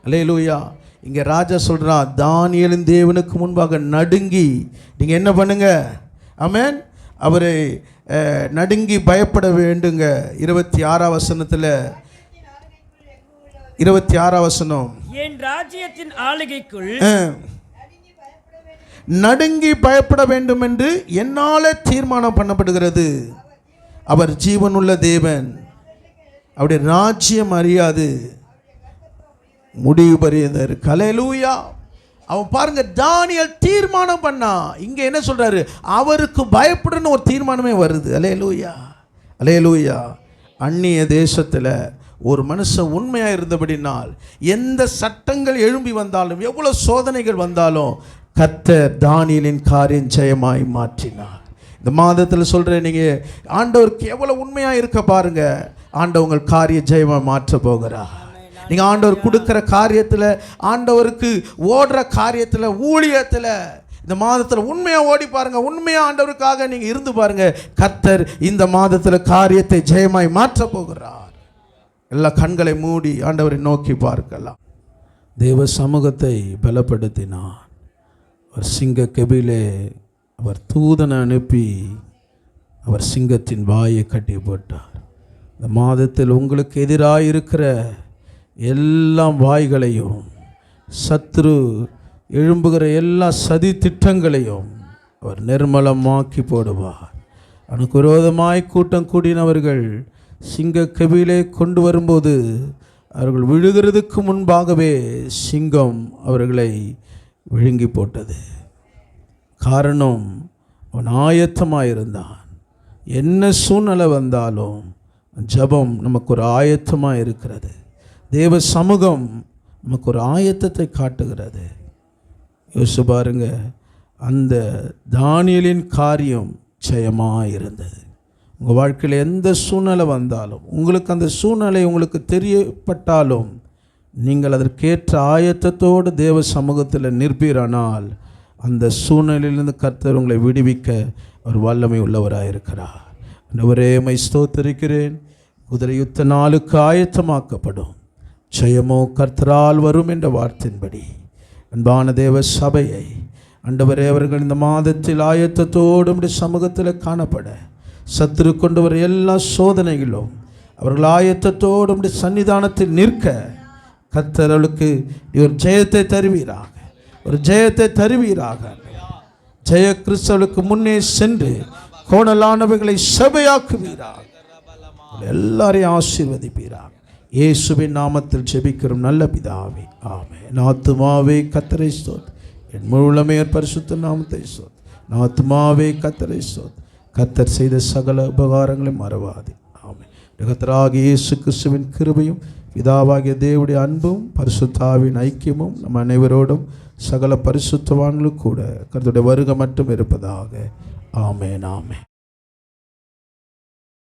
அல்லேலூயா. இங்கே ராஜா சொல்கிறான், தானியேலின் தேவனுக்கு முன்பாக நடுங்கி நீங்கள் என்ன பண்ணுங்க, ஆமென், அவரை நடுங்கி பயப்பட வேண்டுங்க. 26ஆம் வசனத்தில் 26ஆம் வசனம்,
என் ராஜ்யத்தின் ஆளுகைக்குள்
நடுங்கி பயப்பட வேண்டும் என்று என்னாலே தீர்மானம் பண்ணப்படுகிறது. அவர் ஜீவனுள்ள தேவன், அவருடைய ராஜ்யம் அறியாது முடிவு பெரியதர். அல்லேலூயா. அவன் பாருங்க, தானியேல் தீர்மானம் பண்ணா. இங்க என்ன சொல்றாரு, அவருக்கு பயப்படணும் ஒரு தீர்மானமே வருது. அல்லேலூயா, அல்லேலூயா. அந்நிய தேசத்தில் ஒரு மனுஷன் உண்மையாக இருந்தபடினால் எந்த சட்டங்கள் எழும்பி வந்தாலும் எவ்வளவு சோதனைகள் வந்தாலும் கர்த்தர் தானியேலின் காரியம் ஜெயமாய் மாற்றினார். இந்த மாதத்தில் சொல்கிறேன், நீங்கள் ஆண்டவருக்கு எவ்வளோ உண்மையாக இருக்க பாருங்க, ஆண்டவர் உங்கள் காரிய ஜெயமாக மாற்ற போகிறார். நீங்கள் ஆண்டவர் கொடுக்குற காரியத்தில், ஆண்டவருக்கு ஓடுற காரியத்தில், ஊழியத்தில் இந்த மாதத்தில் உண்மையாக ஓடி பாருங்கள். உண்மையாக ஆண்டவருக்காக நீங்கள் இருந்து பாருங்கள். கர்த்தர் இந்த மாதத்தில் காரியத்தை ஜெயமாய் மாற்ற போகிறார். எல்லா கண்களை மூடி ஆண்டவரை நோக்கி பார்க்கலாம். தேவ சமூகத்தை பலப்படுத்தினார். அவர் சிங்க கெபிலே அவர் தூதனை அனுப்பி அவர் சிங்கத்தின் வாயை கட்டி போட்டார். இந்த மாதத்தில் உங்களுக்கு எதிராக இருக்கிற எல்லா வாய்களையும், சத்ரு எழும்புகிற எல்லா சதி திட்டங்களையும் அவர் நிர்மலமாக்கி போடுவார். அவனுக்கு விரோதமாய் கூட்டம் கூடினவர்கள் சிங்க கெபிலே கொண்டு வரும்போது அவர்கள் விழுகிறதுக்கு முன்பாகவே சிங்கம் அவர்களை விழுங்கி போட்டது. காரணம், அவன் ஆயத்தமாக இருந்தான். என்ன சூழ்நிலை வந்தாலும் ஜெபம் நமக்கு ஒரு ஆயத்தமாக இருக்கிறது. தேவ சமூகம் நமக்கு ஒரு ஆயத்தத்தை காட்டுகிறது. யோசிச்சு பாருங்க, அந்த தானியேலின் காரியம் ஜெயமாக இருந்தது. உங்கள் வாழ்க்கையில் எந்த சூழ்நிலை வந்தாலும், உங்களுக்கு அந்த சூழ்நிலை உங்களுக்கு தெரியப்பட்டாலும், நீங்கள் அதற்கேற்ற ஆயத்தத்தோடு தேவ சமூகத்தில் நிற்பீரானால் அந்த சூழ்நிலையிலிருந்து கர்த்தர் உங்களை விடுவிக்க அவர் வல்லமை உள்ளவராக இருக்கிறார். ஆண்டவரே, உம்மை ஸ்தோத்திரிக்கிறேன். குதிரை யுத்த நாளுக்கு ஆயத்தமாக்கப்படும், ஜெயமோ கர்த்தரால் வரும் என்ற வார்த்தையின்படி அன்பான தேவ சபையை ஆண்டவரே, அவர்கள் இந்த மாதத்தில் ஆயத்தத்தோடு உம்முடைய சமூகத்தில் காணப்பட, சத்துரு கொண்டு வர எல்லா சோதனைகளும் அவர்கள் ஆயத்தத்தோடு உம்முடைய சன்னிதானத்தில் நிற்க கர்த்தர் அவளுக்கு ஒரு ஜெயத்தை தருவீராக, ஒரு ஜெயத்தை தருவீராக. ஜெய கிறிஸ்தவளுக்கு முன்னே சென்று கோணலானவைகளை சபையாக்குவீராக, எல்லாரையும் ஆசீர்வதிப்பீராக. இயேசுவின் நாமத்தில் ஜெபிக்கிறோம் நல்ல பிதாவே, ஆமென். ஆத்துமாவே கர்த்தரை ஸ்தோத்திரி, என் முழுமே பரிசுத்த நாமத்தை ஸ்தோத்திரி. ஆத்துமாவே கர்த்தரை ஸ்தோத்திரி, கர்த்தர் செய்த சகல உபகாரங்களை மறவாதே. ஆமென். கர்த்தராகிய இயேசு கிறிஸ்துவின் கிருபையும் பிதாவாகிய தேவனுடைய அன்பும் பரிசுத்த ஆவியின் ஐக்கியமும் நம் அனைவரோடும் சகல பரிசுத்தவான்களும் கூட கர்த்தருடைய வருகை மட்டும் இருப்பதாக. ஆமென், ஆமென்.